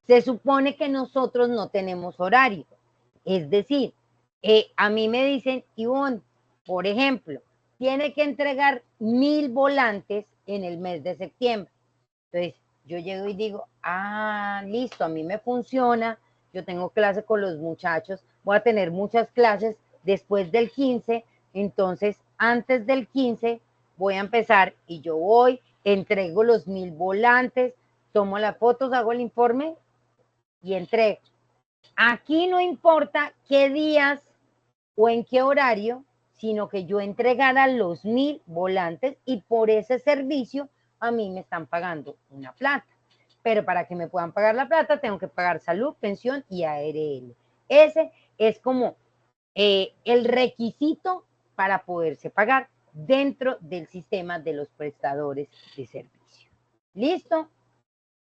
Se supone que nosotros no tenemos horario, es decir, a mí me dicen, Ivonne, por ejemplo, tiene que entregar 1000 volantes en el mes de septiembre. Entonces, yo llego y digo, ah, listo, a mí me funciona, yo tengo clase con los muchachos, voy a tener muchas clases después del 15, entonces antes del 15 voy a empezar y yo voy, entrego los 1000 volantes, tomo las fotos, hago el informe y entrego. Aquí no importa qué días o en qué horario, sino que yo entregara los 1000 volantes y por ese servicio a mí me están pagando una plata. Pero para que me puedan pagar la plata, tengo que pagar salud, pensión y ARL. Ese es como el requisito para poderse pagar dentro del sistema de los prestadores de servicio. ¿Listo?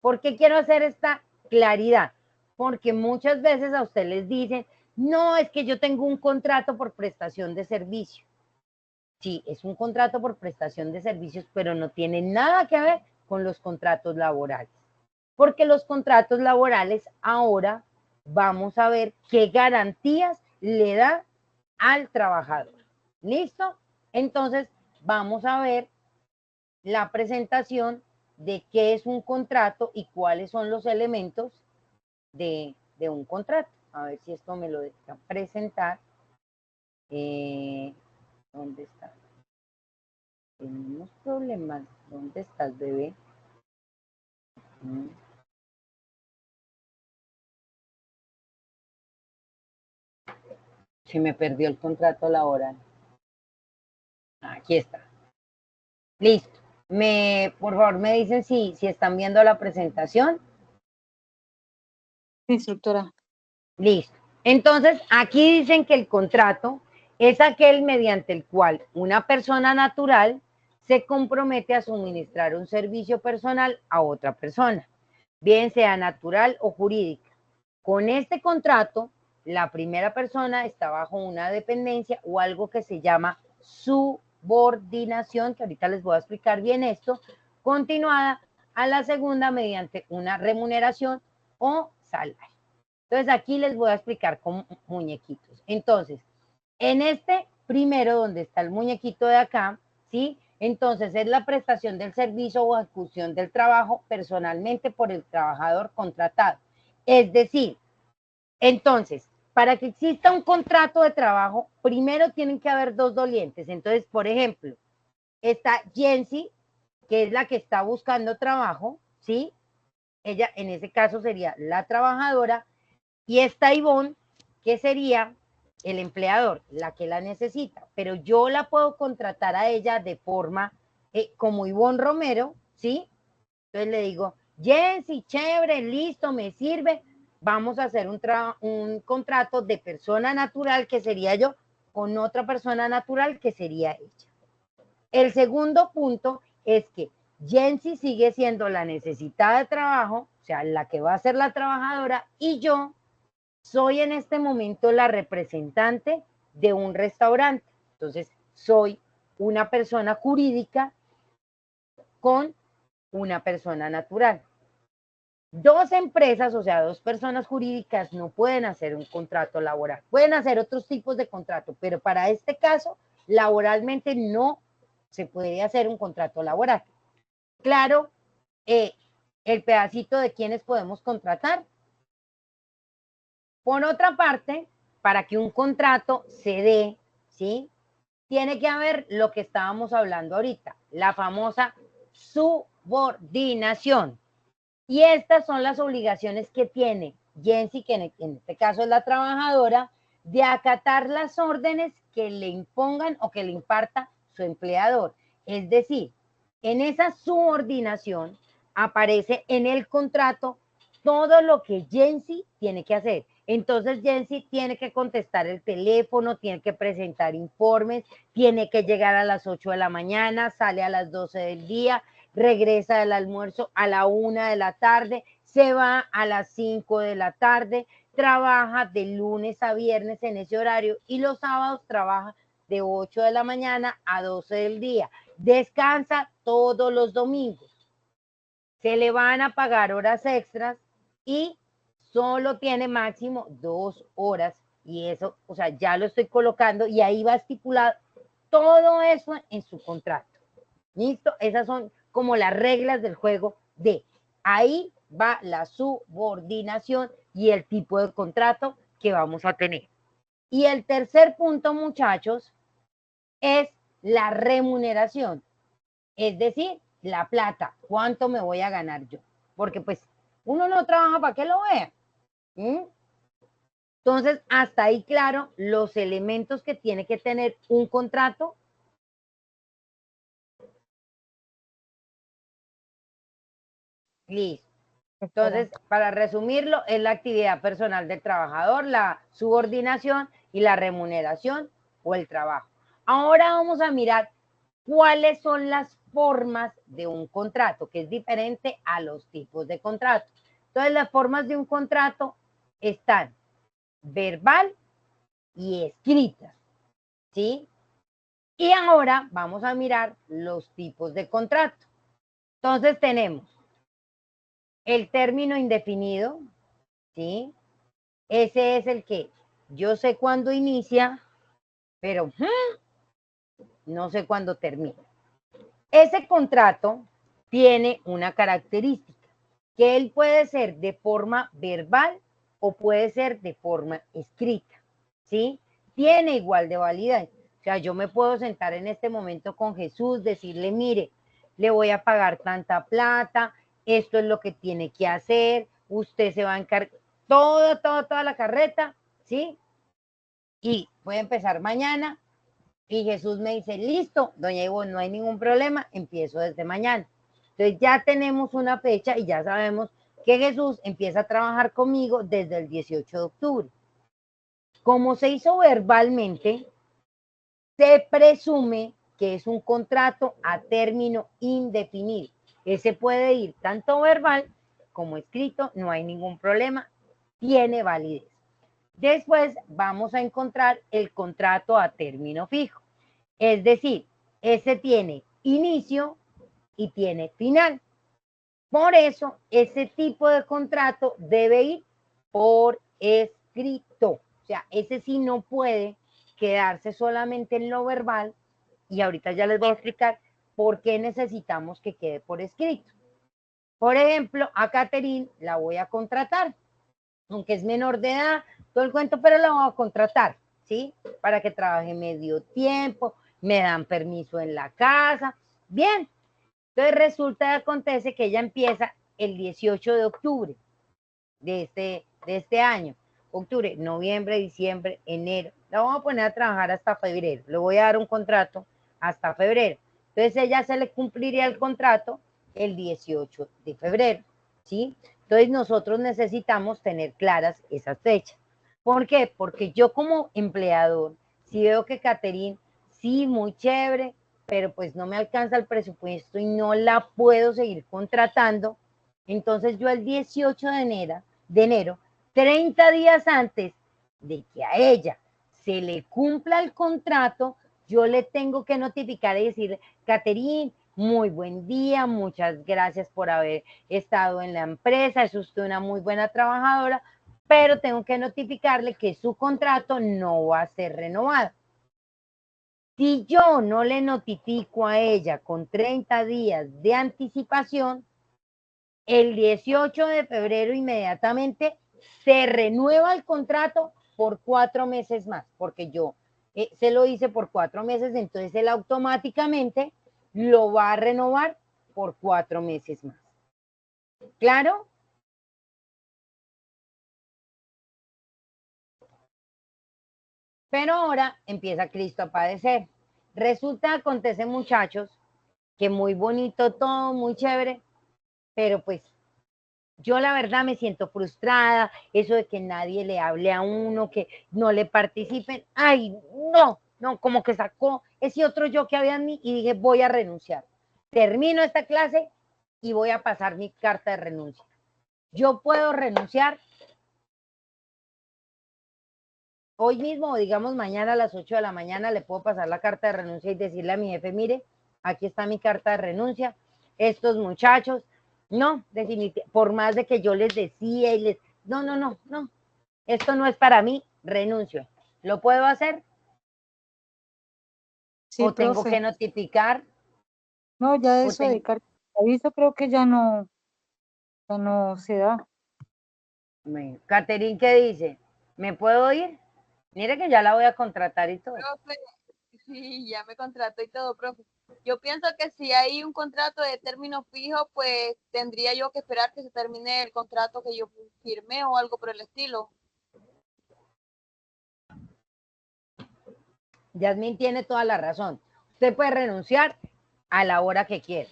¿Por qué quiero hacer esta claridad? Porque muchas veces a usted les dicen, no, es que yo tengo un contrato por prestación de servicio. Sí, es un contrato por prestación de servicios, pero no tiene nada que ver con los contratos laborales. Porque los contratos laborales ahora vamos a ver qué garantías le da al trabajador. ¿Listo? Entonces, vamos a ver la presentación de qué es un contrato y cuáles son los elementos de un contrato. A ver si esto me lo deja presentar. ¿Dónde está? Tenemos problemas. ¿Dónde estás, bebé? Se me perdió el contrato laboral. Aquí está. Listo. Por favor, me dicen si están viendo la presentación. Instructora. Listo. Entonces, aquí dicen que el contrato es aquel mediante el cual una persona natural se compromete a suministrar un servicio personal a otra persona, bien sea natural o jurídica. Con este contrato, la primera persona está bajo una dependencia o algo que se llama subordinación, que ahorita les voy a explicar bien esto, continuada a la segunda mediante una remuneración o salario. Entonces aquí les voy a explicar con muñequitos. Entonces, en este primero donde está el muñequito de acá, ¿sí? Entonces es la prestación del servicio o ejecución del trabajo personalmente por el trabajador contratado. Es decir, Entonces, para que exista un contrato de trabajo, primero tienen que haber dos dolientes. Entonces, por ejemplo, está Jensi, que es la que está buscando trabajo, ¿sí? Ella en ese caso sería la trabajadora, y está Ivonne, que sería el empleador, la que la necesita, pero yo la puedo contratar a ella de forma como Ivonne Romero, ¿sí? Entonces le digo, Jensi, chévere, listo, me sirve, vamos a hacer un contrato de persona natural, que sería yo, con otra persona natural, que sería ella. El segundo punto es que Jensi sigue siendo la necesitada de trabajo, o sea, la que va a ser la trabajadora, y yo soy en este momento la representante de un restaurante. Entonces, soy una persona jurídica con una persona natural. Dos empresas, o sea, dos personas jurídicas no pueden hacer un contrato laboral. Pueden hacer otros tipos de contrato, pero para este caso, laboralmente no se puede hacer un contrato laboral. Claro, el pedacito de quienes podemos contratar. Por otra parte, para que un contrato se dé, ¿sí? Tiene que haber lo que estábamos hablando ahorita, la famosa subordinación. Y estas son las obligaciones que tiene Jensi, que en este caso es la trabajadora, de acatar las órdenes que le impongan o que le imparta su empleador. Es decir, en esa subordinación aparece en el contrato todo lo que Jensi tiene que hacer. Entonces Jensi tiene que contestar el teléfono, tiene que presentar informes, tiene que llegar a las 8 de la mañana, sale a las 12 del día, regresa del almuerzo a la 1 de la tarde, se va a las 5 de la tarde, trabaja de lunes a viernes en ese horario y los sábados trabaja de 8 de la mañana a 12 del día. Descansa todos los domingos. Se le van a pagar horas extras y solo tiene máximo 2 horas. Y eso, o sea, ya lo estoy colocando y ahí va estipulado todo eso en su contrato. ¿Listo? Esas son como las reglas del juego de ahí va la subordinación y el tipo de contrato que vamos a tener. Y el tercer punto, muchachos, es la remuneración. Es decir, la plata, ¿cuánto me voy a ganar yo? Porque pues uno no trabaja para que lo vea. ¿Mm? Entonces, hasta ahí claro los elementos que tiene que tener un contrato. Listo. Entonces, para resumirlo, es la actividad personal del trabajador, la subordinación y la remuneración o el trabajo. Ahora vamos a mirar cuáles son las formas de un contrato, que es diferente a los tipos de contrato. Entonces, las formas de un contrato están verbal y escritas, ¿sí? Y ahora vamos a mirar los tipos de contrato. Entonces, tenemos el término indefinido, ¿sí? Ese es el que yo sé cuándo inicia, pero no sé cuándo termina. Ese contrato tiene una característica, que él puede ser de forma verbal o puede ser de forma escrita, ¿sí? Tiene igual de validez. O sea, yo me puedo sentar en este momento con Jesús, decirle, mire, le voy a pagar tanta plata, esto es lo que tiene que hacer, usted se va a encargar, toda la carreta, ¿sí? Y voy a empezar mañana y Jesús me dice, listo, doña Ivonne, no hay ningún problema, empiezo desde mañana. Entonces ya tenemos una fecha y ya sabemos que Jesús empieza a trabajar conmigo desde el 18 de octubre. Como se hizo verbalmente, se presume que es un contrato a término indefinido. Ese puede ir tanto verbal como escrito, no hay ningún problema, tiene validez. Después vamos a encontrar el contrato a término fijo. Es decir, ese tiene inicio y tiene final. Por eso, ese tipo de contrato debe ir por escrito. O sea, ese sí no puede quedarse solamente en lo verbal. Y ahorita ya les voy a explicar por qué necesitamos que quede por escrito. Por ejemplo, a Catherine la voy a contratar. aunque es menor de edad, todo el cuento, pero la voy a contratar, ¿sí? Para que trabaje medio tiempo, me dan permiso en la casa, bien. Entonces resulta y acontece que ella empieza el 18 de octubre de este año. Octubre, noviembre, diciembre, enero. La vamos a poner a trabajar hasta febrero. Le voy a dar un contrato hasta febrero. Entonces ella se le cumpliría el contrato el 18 de febrero, ¿sí? Entonces nosotros necesitamos tener claras esas fechas. ¿Por qué? Porque yo como empleador, si veo que Caterine, sí, muy chévere, pero pues no me alcanza el presupuesto y no la puedo seguir contratando, entonces yo el 18 de enero, 30 días antes de que a ella se le cumpla el contrato, yo le tengo que notificar y decirle, Caterine, muy buen día, muchas gracias por haber estado en la empresa, es usted una muy buena trabajadora, pero tengo que notificarle que su contrato no va a ser renovado. Si yo no le notifico a ella con 30 días de anticipación, el 18 de febrero inmediatamente se renueva el contrato por 4 meses más, porque yo se lo hice por 4 meses, entonces él automáticamente lo va a renovar por 4 meses más. ¿Claro? Pero ahora empieza Cristo a padecer. Resulta, acontece, muchachos, que muy bonito todo, muy chévere, pero pues yo la verdad me siento frustrada, eso de que nadie le hable a uno, que no le participen. Ay, no, no, como que sacó ese otro yo que había en mí y dije, voy a renunciar. Termino esta clase y voy a pasar mi carta de renuncia. Yo puedo renunciar hoy mismo o digamos mañana a las 8 de la mañana, le puedo pasar la carta de renuncia y decirle a mi jefe, mire, aquí está mi carta de renuncia, estos muchachos, no, definitivamente, por más de que yo les decía y les, no, no, no, no, esto no es para mí, renuncio. ¿Lo puedo hacer? Sí, ¿O tengo profe. que notificar? No, ya ¿O eso de tengo... carta de aviso creo que ya no se da. Bueno, Caterine, ¿qué dice? ¿Me puedo ir? Mire que ya la voy a contratar y todo. Profe, sí, ya me contrató y todo, profe. Yo pienso que si hay un contrato de término fijo, pues tendría yo que esperar que se termine el contrato que yo firmé o algo por el estilo. Yasmín tiene toda la razón. Usted puede renunciar a la hora que quiera.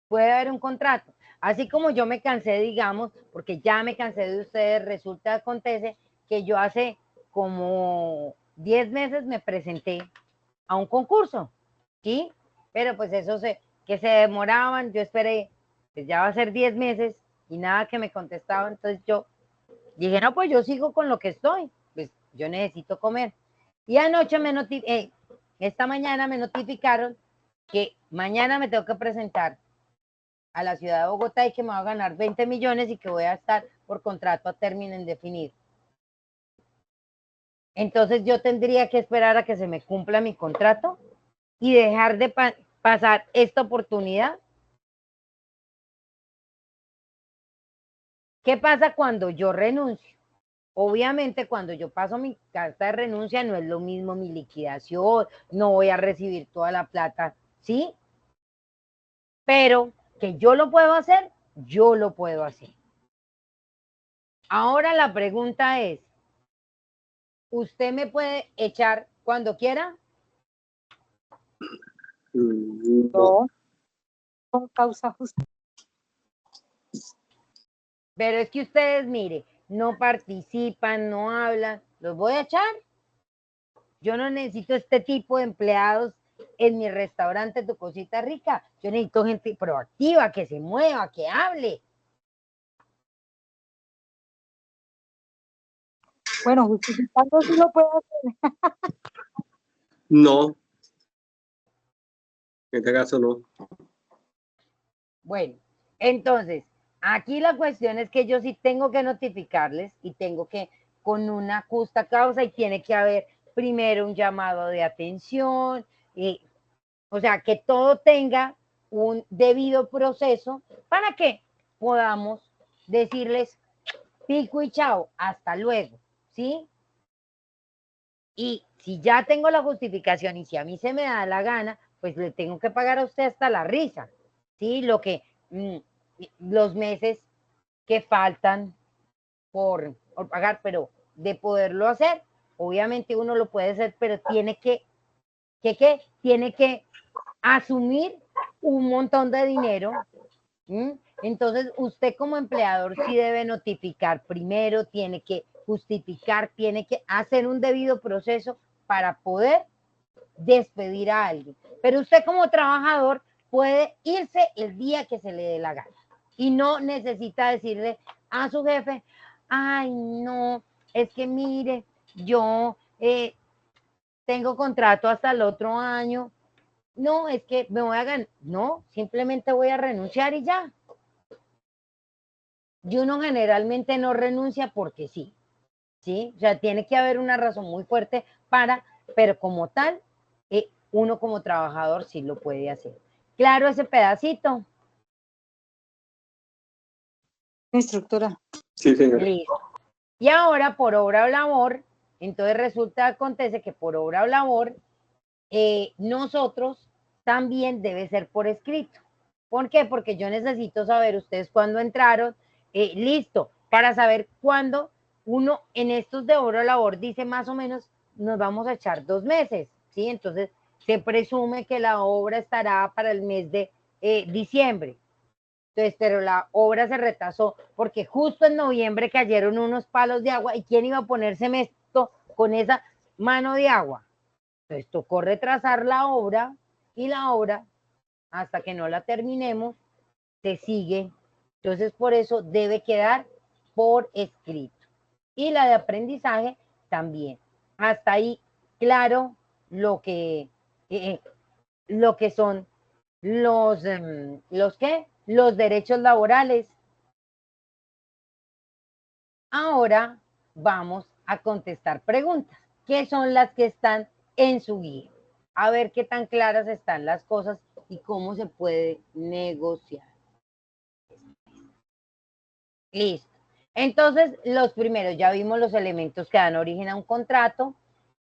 Puede haber un contrato. Así como yo me cansé, digamos, porque ya me cansé de ustedes, resulta, acontece que yo hace como 10 meses me presenté a un concurso, ¿sí? Pero pues que se demoraban, yo esperé, pues ya va a ser 10 meses y nada que me contestaban, entonces yo dije, no, pues yo sigo con lo que estoy, pues yo necesito comer. Y anoche esta mañana me notificaron que mañana me tengo que presentar a la ciudad de Bogotá y que me va a ganar 20 millones y que voy a estar por contrato a término indefinido. Entonces yo tendría que esperar a que se me cumpla mi contrato y dejar de pasar esta oportunidad. ¿Qué pasa cuando yo renuncio? Obviamente cuando yo paso mi carta de renuncia no es lo mismo mi liquidación, no voy a recibir toda la plata, ¿sí? Pero que yo lo puedo hacer, yo lo puedo hacer. Ahora la pregunta es, ¿usted me puede echar cuando quiera? No. No, con causa justa. Pero es que ustedes, mire, no participan, no hablan, ¿los voy a echar? Yo no necesito este tipo de empleados en mi restaurante Tu Cosita Rica. Yo necesito gente proactiva, que se mueva, que hable. Bueno, justificando sí lo puedo hacer. No, en este caso no. Bueno, entonces, aquí la cuestión es que yo sí tengo que notificarles y tengo que, con una justa causa, y tiene que haber primero un llamado de atención, o sea, que todo tenga un debido proceso para que podamos decirles, pico y chao, hasta luego, ¿sí? Y si ya tengo la justificación y si a mí se me da la gana, pues le tengo que pagar a usted hasta la risa, ¿sí? Los meses que faltan por pagar, pero de poderlo hacer, obviamente uno lo puede hacer, pero tiene ¿qué? Tiene que asumir un montón de dinero. Entonces, usted como empleador sí debe notificar primero, tiene que justificar, tiene que hacer un debido proceso para poder despedir a alguien. Pero usted como trabajador puede irse el día que se le dé la gana y no necesita decirle a su jefe, ay, no, es que mire, yo tengo contrato hasta el otro año, no, es que me voy a ganar, no, simplemente voy a renunciar y ya. Y uno generalmente no renuncia porque sí, ¿sí? O sea, tiene que haber una razón muy fuerte pero como tal, uno como trabajador sí lo puede hacer. Claro, ese pedacito. Instructora. Sí, señora. Listo. Y ahora, por obra o labor, entonces acontece que por obra o labor, nosotros también debe ser por escrito. ¿Por qué? Porque yo necesito saber ustedes cuándo entraron, listo, para saber cuándo uno en estos de obra o labor dice más o menos nos vamos a echar 2 meses, ¿sí? Entonces se presume que la obra estará para el mes de diciembre. Entonces, pero la obra se retrasó porque justo en noviembre cayeron unos palos de agua y ¿quién iba a ponerse esto con esa mano de agua? Entonces tocó retrasar la obra y la obra, hasta que no la terminemos, se sigue. Entonces por eso debe quedar por escrito. Y la de aprendizaje también. Hasta ahí, claro, eh, lo que son los derechos laborales. Ahora vamos a contestar preguntas, que son las que están en su guía. A ver qué tan claras están las cosas y cómo se puede negociar. Listo. Entonces, los primeros, ya vimos los elementos que dan origen a un contrato.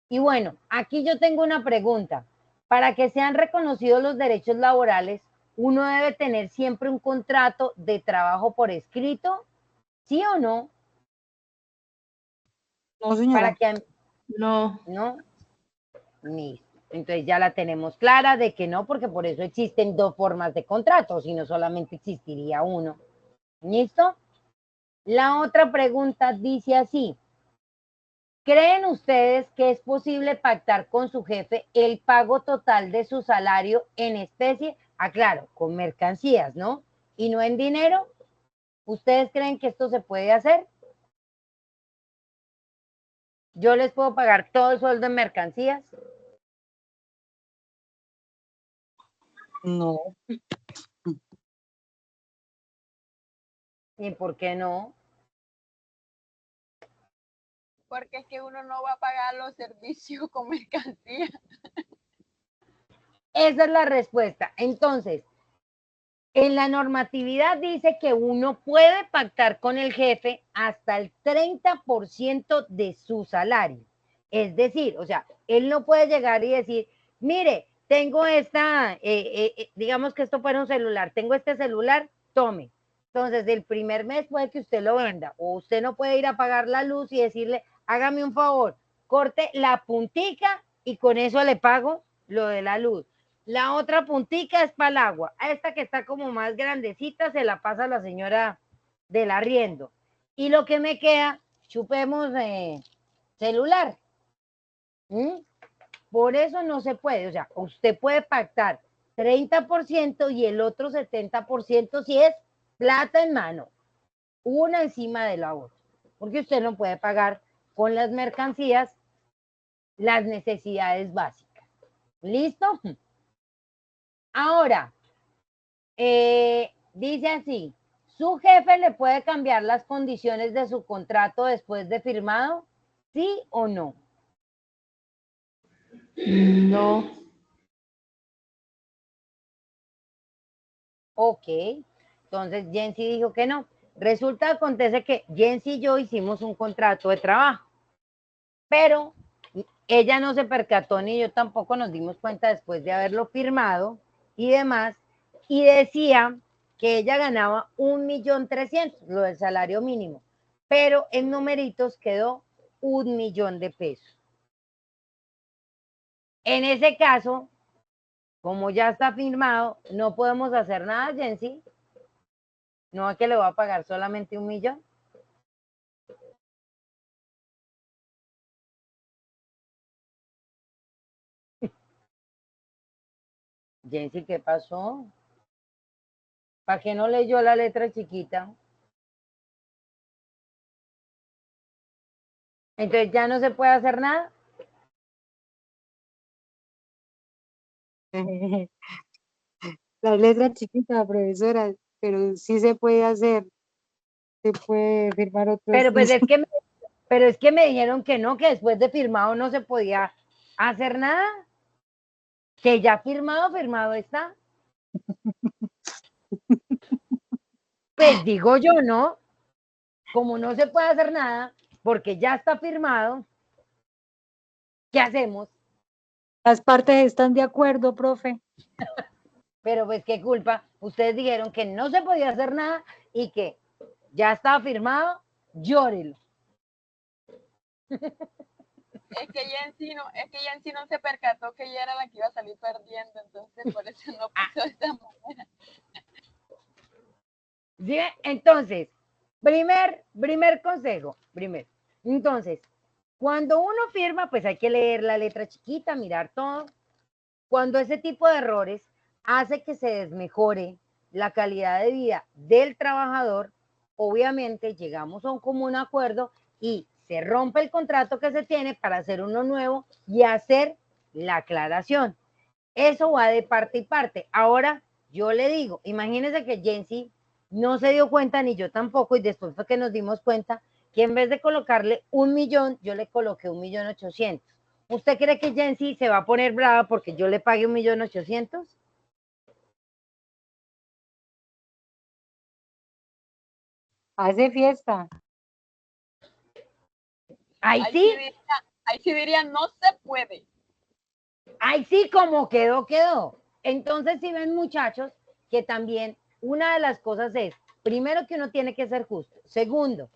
Y bueno, aquí yo tengo una pregunta. Para que sean reconocidos los derechos laborales, ¿uno debe tener siempre un contrato de trabajo por escrito? ¿Sí o no? No, señora. Para que, No. ¿no? Listo. Entonces ya la tenemos clara de que no, porque por eso existen 2 formas de contrato, si no solamente existiría uno. ¿Listo? La otra pregunta dice así: ¿creen ustedes que es posible pactar con su jefe el pago total de su salario en especie? Claro, con mercancías, ¿no? Y no en dinero. ¿Ustedes creen que esto se puede hacer? Yo les puedo pagar todo el sueldo en mercancías. No. ¿Y por qué no? Porque es que uno no va a pagar los servicios con mercancía. Esa es la respuesta. Entonces, en la normatividad dice que uno puede pactar con el jefe hasta el 30% de su salario. Es decir, o sea, él no puede llegar y decir, mire, tengo digamos que esto fuera un celular, tengo este celular, tome. Entonces, el primer mes puede que usted lo venda, o usted no puede ir a pagar la luz y decirle, hágame un favor, corte la puntica y con eso le pago lo de la luz. La otra puntica es para el agua. A esta que está como más grandecita se la pasa a la señora del arriendo. Y lo que me queda, chupemos celular. Por eso no se puede. O sea, usted puede pactar 30% y el otro 70% si es plata en mano, una encima de la otra. Porque usted no puede pagar con las mercancías las necesidades básicas. ¿Listo? Ahora, dice así, ¿su jefe le puede cambiar las condiciones de su contrato después de firmado? ¿Sí o no? No. Ok, entonces Jensi dijo que no. Resulta, acontece que Jensi y yo hicimos un contrato de trabajo, pero ella no se percató ni yo tampoco nos dimos cuenta después de haberlo firmado y demás, y decía que ella ganaba 1.300.000, lo del salario mínimo, pero en numeritos quedó 1.000.000 de pesos. En ese caso, como ya está firmado, no podemos hacer nada, Jensi. No es que le va a pagar solamente 1.000.000. Jensi, ¿qué pasó? ¿Para qué no leyó la letra chiquita? Entonces ya no se puede hacer nada. La letra chiquita, profesora, pero sí se puede hacer, se puede firmar otras Pero pues cosas. es que me dijeron que no, que después de firmado no se podía hacer nada. Que ya firmado, firmado está. Pues digo yo, ¿no? Como no se puede hacer nada, porque ya está firmado, ¿qué hacemos? Las partes están de acuerdo, profe. Pero pues qué culpa. Ustedes dijeron que no se podía hacer nada y que ya estaba firmado, llórelo. Es que Yancy no se percató que ella era la que iba a salir perdiendo, entonces por eso no puso de esa manera. ¿Sí? Entonces, primer consejo, primero. Entonces, cuando uno firma, pues hay que leer la letra chiquita, mirar todo. Cuando ese tipo de errores hace que se desmejore la calidad de vida del trabajador, obviamente llegamos a un común acuerdo y se rompe el contrato que se tiene para hacer uno nuevo y hacer la aclaración. Eso va de parte y parte. Ahora, yo le digo, imagínense que Jensi no se dio cuenta, ni yo tampoco, y después fue que nos dimos cuenta que en vez de colocarle 1.000.000, yo le coloqué 1.800.000. ¿Usted cree que Jensi se va a poner brava porque yo le pague 1.800.000? Hace fiesta. Ahí Ahí sí, sí diría, no se puede. ahí sí como quedó, quedó. Entonces, si ven, muchachos, que también una de las cosas es, primero, que uno tiene que ser justo. Segundo,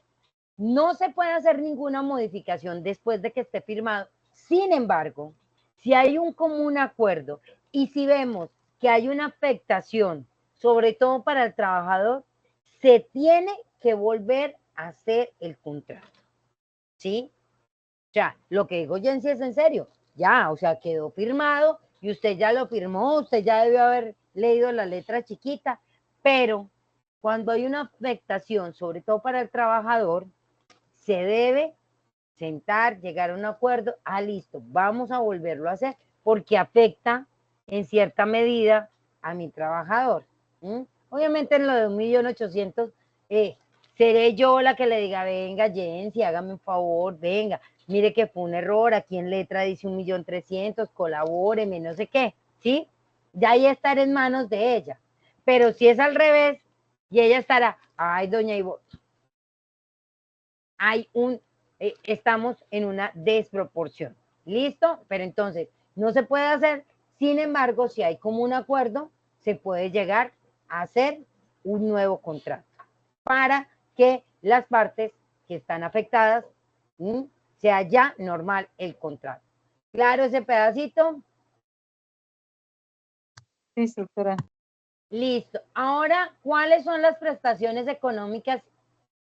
no se puede hacer ninguna modificación después de que esté firmado. Sin embargo, si hay un común acuerdo y si vemos que hay una afectación, sobre todo para el trabajador, se tiene que volver a hacer el contrato. ¿Sí? O sea, lo que digo Jensi es en serio. Ya, o sea, quedó firmado y usted ya lo firmó, usted ya debió haber leído la letra chiquita, pero cuando hay una afectación, sobre todo para el trabajador, se debe sentar, llegar a un acuerdo, listo, vamos a volverlo a hacer, porque afecta en cierta medida a mi trabajador. Obviamente en lo de 1.800.000, seré yo la que le diga, venga, Jensi, hágame un favor, venga, mire que fue un error, aquí en letra dice 1.300.000, colabóreme, no sé qué, ¿sí? Ya ahí estar en manos de ella. Pero si es al revés, y ella estará, ay, doña Ivo, estamos en una desproporción. ¿Listo? Pero entonces, no se puede hacer. Sin embargo, si hay como un acuerdo, se puede llegar a hacer un nuevo contrato para que las partes que están afectadas sea ya normal el contrato. ¿Claro ese pedacito? Sí, instructora. Listo. Ahora, ¿cuáles son las prestaciones económicas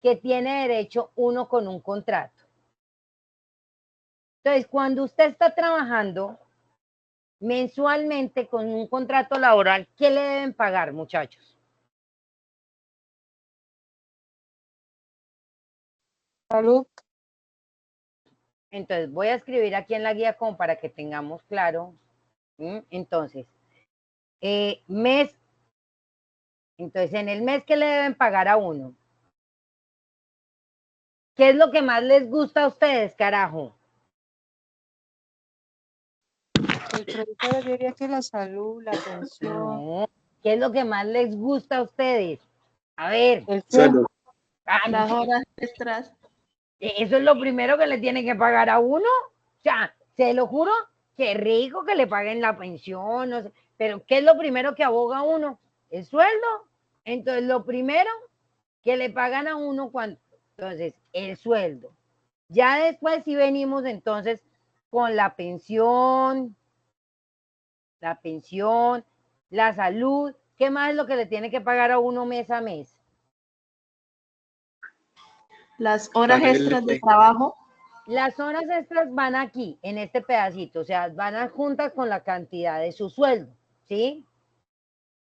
que tiene derecho uno con un contrato? Entonces, cuando usted está trabajando mensualmente con un contrato laboral, ¿qué le deben pagar, muchachos? Salud. Entonces, voy a escribir aquí en la guía como para que tengamos claro. Entonces, mes. Entonces, en el mes, ¿qué le deben pagar a uno? ¿Qué es lo que más les gusta a ustedes, carajo? El profesor diría que la salud, la pensión, No. ¿Qué es lo que más les gusta a ustedes? A ver. el sueldo. Sueldo. Ah, Las horas extras. eso es lo primero que le tienen que pagar a uno. O sea, se lo juro, que rico que le paguen la pensión, no sé, pero ¿qué es lo primero que aboga uno? El sueldo. Entonces, lo primero que le pagan a uno cuando, entonces, el sueldo. Ya después sí venimos entonces con la pensión, la salud. ¿Qué más es lo que le tiene que pagar a uno mes a mes? Las horas Pagar el extras de electricidad. trabajo. Las horas extras van aquí, en este pedacito, o sea, van a juntas con la cantidad de su sueldo, ¿sí?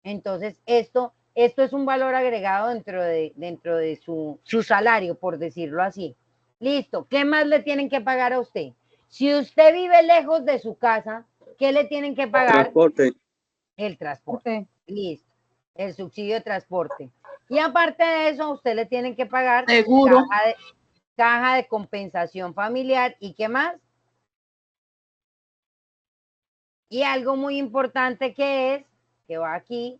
Entonces, esto es un valor agregado dentro de su salario, por decirlo así. Listo, ¿qué más le tienen que pagar a usted? Si usted vive lejos de su casa, ¿qué le tienen que pagar? Transporte. El transporte. Ok. Listo, el subsidio de transporte. Y aparte de eso, a usted le tienen que pagar Seguro. caja de compensación familiar. ¿Y qué más? Y algo muy importante que va aquí,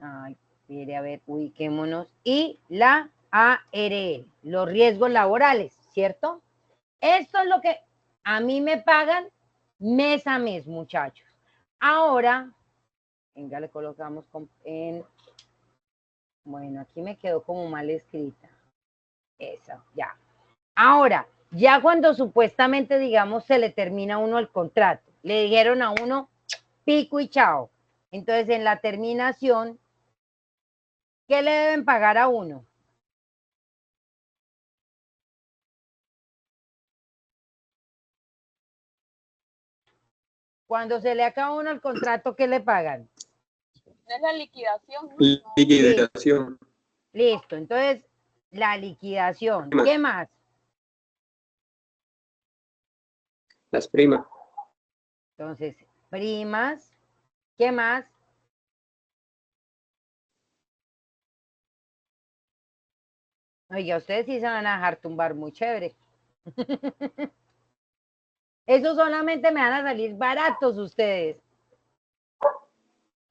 ay, mire, a ver, ubiquémonos, y la ARL, los riesgos laborales, ¿cierto? Esto es lo que a mí me pagan mes a mes, muchachos. Ahora, venga, le colocamos bueno, aquí me quedó como mal escrita. Esa, ya. Ahora, ya cuando supuestamente, digamos, se le termina a uno el contrato, le dijeron a uno pico y chao. Entonces, en la terminación, ¿qué le deben pagar a uno? Cuando se le acaba a uno el contrato, ¿qué le pagan? Es la liquidación, ¿no? Liquidación. Listo. Entonces, la liquidación. Prima. ¿Qué más? Las primas. Entonces, primas. ¿Qué más? Oiga, ustedes sí se van a dejar tumbar muy chévere. Eso solamente me van a salir baratos ustedes.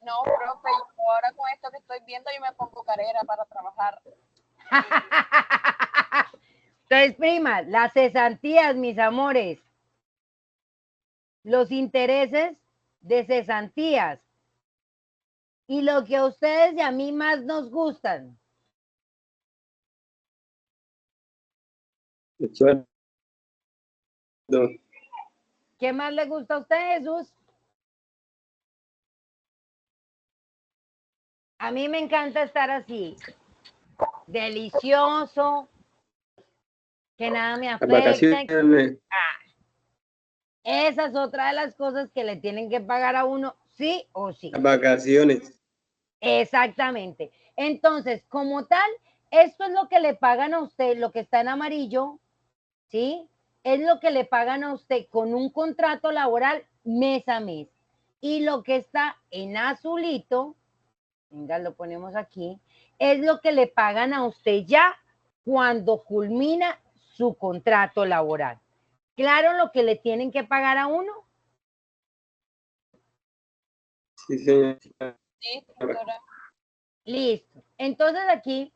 No, profe, yo ahora con esto que estoy viendo, yo me pongo carrera para trabajar. Entonces, primas, las cesantías, mis amores. Los intereses de cesantías. Y lo que a ustedes y a mí más nos gustan. El sueldo. ¿Qué más le gusta a usted, Jesús? A mí me encanta estar así, delicioso, que nada me Las afecte. vacaciones. Esa es otra de las cosas que le tienen que pagar a uno, sí o sí. Las vacaciones. Exactamente. Entonces, como tal, esto es lo que le pagan a usted, lo que está en amarillo, ¿sí? Es lo que le pagan a usted con un contrato laboral mes a mes. Y lo que está en azulito, venga, lo ponemos aquí, es lo que le pagan a usted ya cuando culmina su contrato laboral. ¿Claro lo que le tienen que pagar a uno? Sí, señor. Sí, doctora. Listo. Entonces aquí,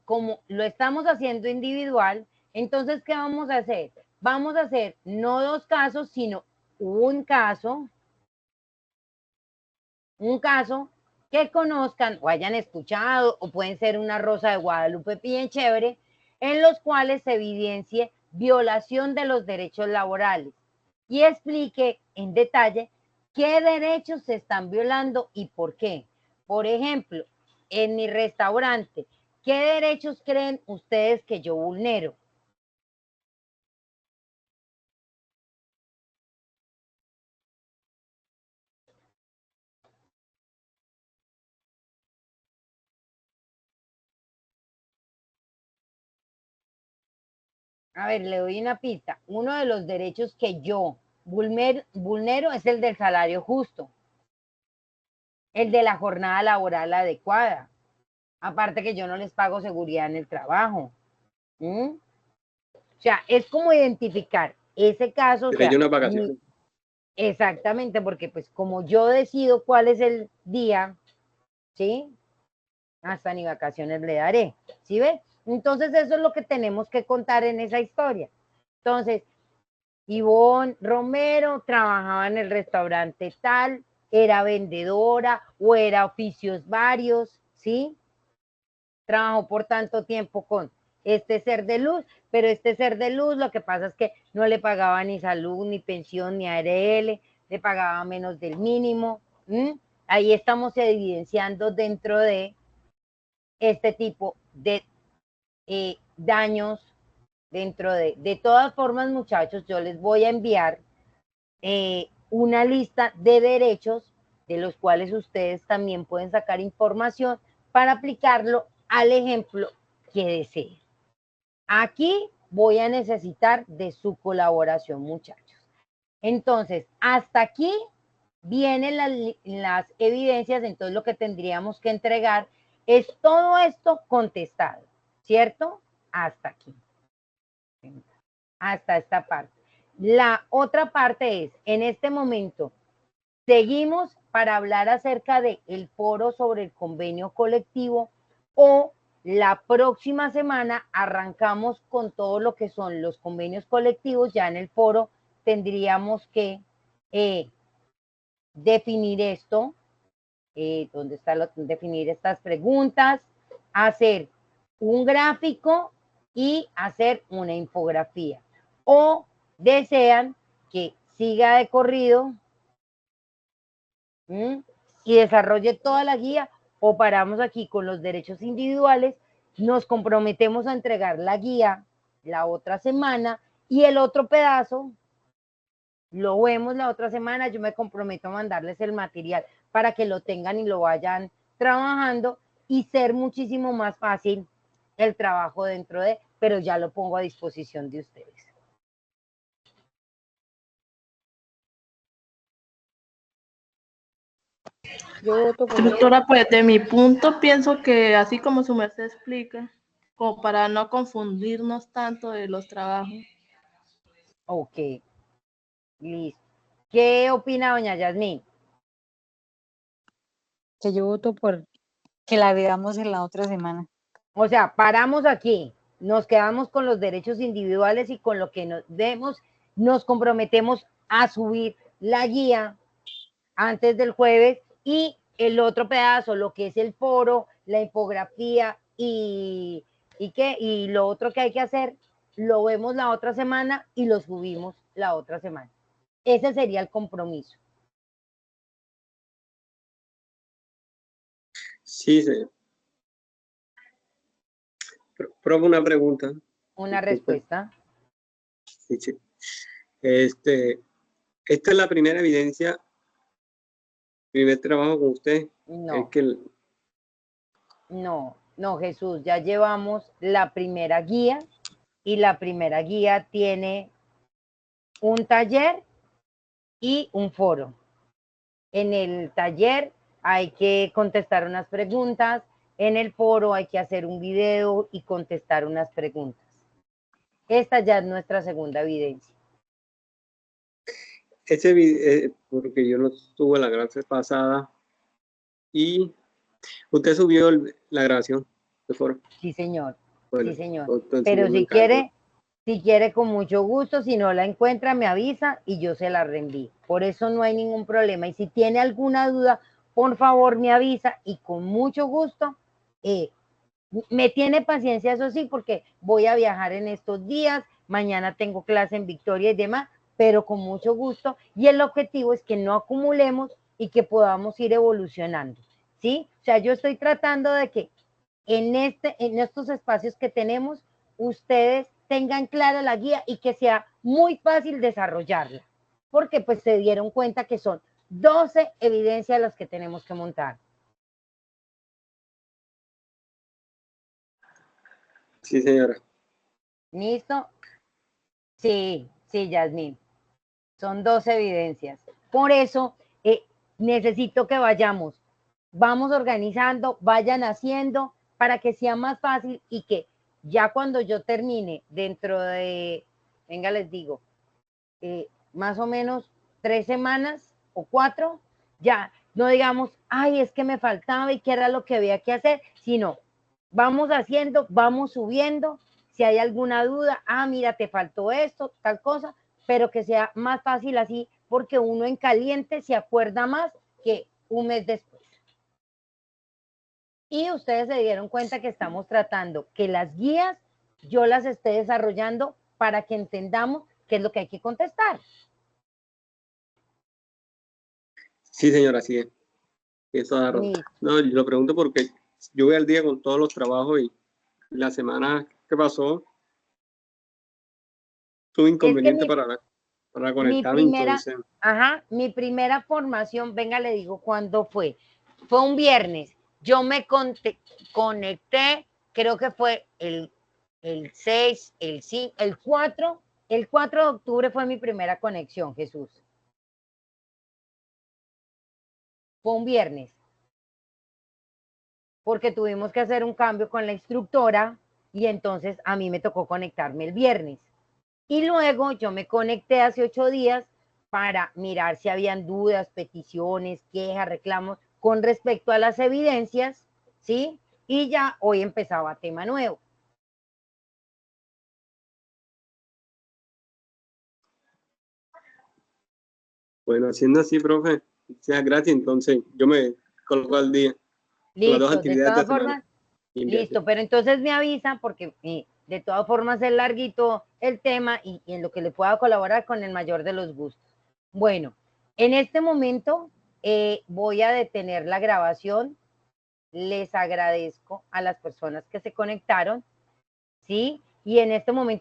como lo estamos haciendo individual, entonces, ¿qué vamos a hacer? Vamos a hacer no dos casos, sino un caso que conozcan o hayan escuchado, o pueden ser una Rosa de Guadalupe bien chévere, en los cuales se evidencie violación de los derechos laborales y explique en detalle qué derechos se están violando y por qué. Por ejemplo, en mi restaurante, ¿qué derechos creen ustedes que yo vulnero? A ver, le doy una pista. Uno de los derechos que yo vulnero es el del salario justo, el de la jornada laboral adecuada. Aparte que yo no les pago seguridad en el trabajo. ¿Mm? O sea, es como identificar ese caso, o Derecho a sea, unas vacaciones. exactamente, porque pues como yo decido cuál es el día, ¿sí? hasta ni vacaciones le daré, ¿sí ve? Entonces eso es lo que tenemos que contar en esa historia. Entonces, Ivonne Romero trabajaba en el restaurante tal, era vendedora o era oficios varios, ¿sí? Trabajó por tanto tiempo con este ser de luz, pero este ser de luz lo que pasa es que no le pagaba ni salud, ni pensión, ni ARL, le pagaba menos del mínimo. Ahí estamos evidenciando dentro de este tipo de daños dentro de todas formas, muchachos, yo les voy a enviar una lista de derechos de los cuales ustedes también pueden sacar información para aplicarlo al ejemplo que deseen. Aquí voy a necesitar de su colaboración, muchachos. Entonces, hasta aquí vienen las evidencias, entonces lo que tendríamos que entregar es todo esto contestado, ¿cierto? Hasta aquí. Hasta esta parte. La otra parte es, en este momento, seguimos para hablar acerca del foro sobre el convenio colectivo o la próxima semana arrancamos con todo lo que son los convenios colectivos. Ya en el foro tendríamos que definir esto, ¿dónde está definir estas preguntas? Hacer un gráfico y hacer una infografía. O desean que siga de corrido y desarrolle toda la guía, o paramos aquí con los derechos individuales, nos comprometemos a entregar la guía la otra semana y el otro pedazo lo vemos la otra semana. Yo me comprometo a mandarles el material para que lo tengan y lo vayan trabajando y ser muchísimo más fácil el trabajo dentro de, pero ya lo pongo a disposición de ustedes. Yo voto por Doctora, pues de mi punto pienso que así como su merced explica, como para no confundirnos tanto de los trabajos. Ok, listo. ¿Qué opina doña Yasmín? que yo voto por que la veamos en la otra semana. O sea, paramos aquí, nos quedamos con los derechos individuales y con lo que nos demos, nos comprometemos a subir la guía antes del jueves y el otro pedazo, lo que es el foro, la infografía y lo otro que hay que hacer, lo vemos la otra semana y lo subimos la otra semana. Ese sería el compromiso. Sí, sí. Profe, una pregunta. Una Disculpe. respuesta. Sí, sí. Esta es la primera evidencia, primer trabajo con usted. No. Es que No, Jesús, ya llevamos la primera guía y la primera guía tiene un taller y un foro. En el taller hay que contestar unas preguntas, en el foro hay que hacer un video y contestar unas preguntas. Esta ya es nuestra segunda evidencia. ese video, porque yo no estuve en la clase pasada y usted subió la grabación de foro. Sí, señor. Bueno, Sí, señor. entonces Pero yo me encargo. si quiere con mucho gusto, si no la encuentra, me avisa y yo se la reenvío. Por eso no hay ningún problema. Y si tiene alguna duda, por favor me avisa y con mucho gusto. Me tiene paciencia, eso sí, porque voy a viajar en estos días, mañana tengo clase en Victoria y demás, pero con mucho gusto. Y el objetivo es que no acumulemos y que podamos ir evolucionando, ¿sí? O sea, yo estoy tratando de que en estos espacios que tenemos, ustedes tengan clara la guía y que sea muy fácil desarrollarla, porque pues se dieron cuenta que son 12 evidencias las que tenemos que montar. Sí, señora. ¿Listo? Sí, Yasmín. Son 12 evidencias. Por eso necesito que vamos organizando, vayan haciendo para que sea más fácil y que ya cuando yo termine dentro de, venga, les digo, más o menos 3 semanas o 4, ya No digamos, ay, es que me faltaba y qué era lo que había que hacer, sino vamos haciendo, vamos subiendo. Si hay alguna duda, ah, mira, te faltó esto, tal cosa, pero que sea más fácil así, porque uno en caliente se acuerda más que un mes después. Y ustedes se dieron cuenta que estamos tratando que las guías yo las esté desarrollando para que entendamos qué es lo que hay que contestar. Sí, señora, así es. Eso da razón. Listo. No, yo lo pregunto porque yo voy al día con todos los trabajos y la semana que pasó tuve Es que inconveniente para mi conectarme, primera, entonces. mi primera formación, venga, le digo cuándo fue. Fue un viernes. Yo me conecté, creo que fue el 6, el 5, el 4 de octubre fue mi primera conexión, Jesús. Fue un viernes, porque tuvimos que hacer un cambio con la instructora y entonces a mí me tocó conectarme el viernes. Y luego yo me conecté hace 8 días para mirar si habían dudas, peticiones, quejas, reclamos con respecto a las evidencias, ¿sí? Y ya hoy empezaba tema nuevo. Bueno, haciendo así, profe, muchas gracias. Entonces, yo me coloco al día con las dos Listo, de actividades de la todas semana. formas, Y listo, pero entonces me avisa porque de todas formas es larguito el tema y en lo que le pueda colaborar con el mayor de los gustos. Bueno, en este momento voy a detener la grabación. Les agradezco a las personas que se conectaron, ¿sí? Y en este momento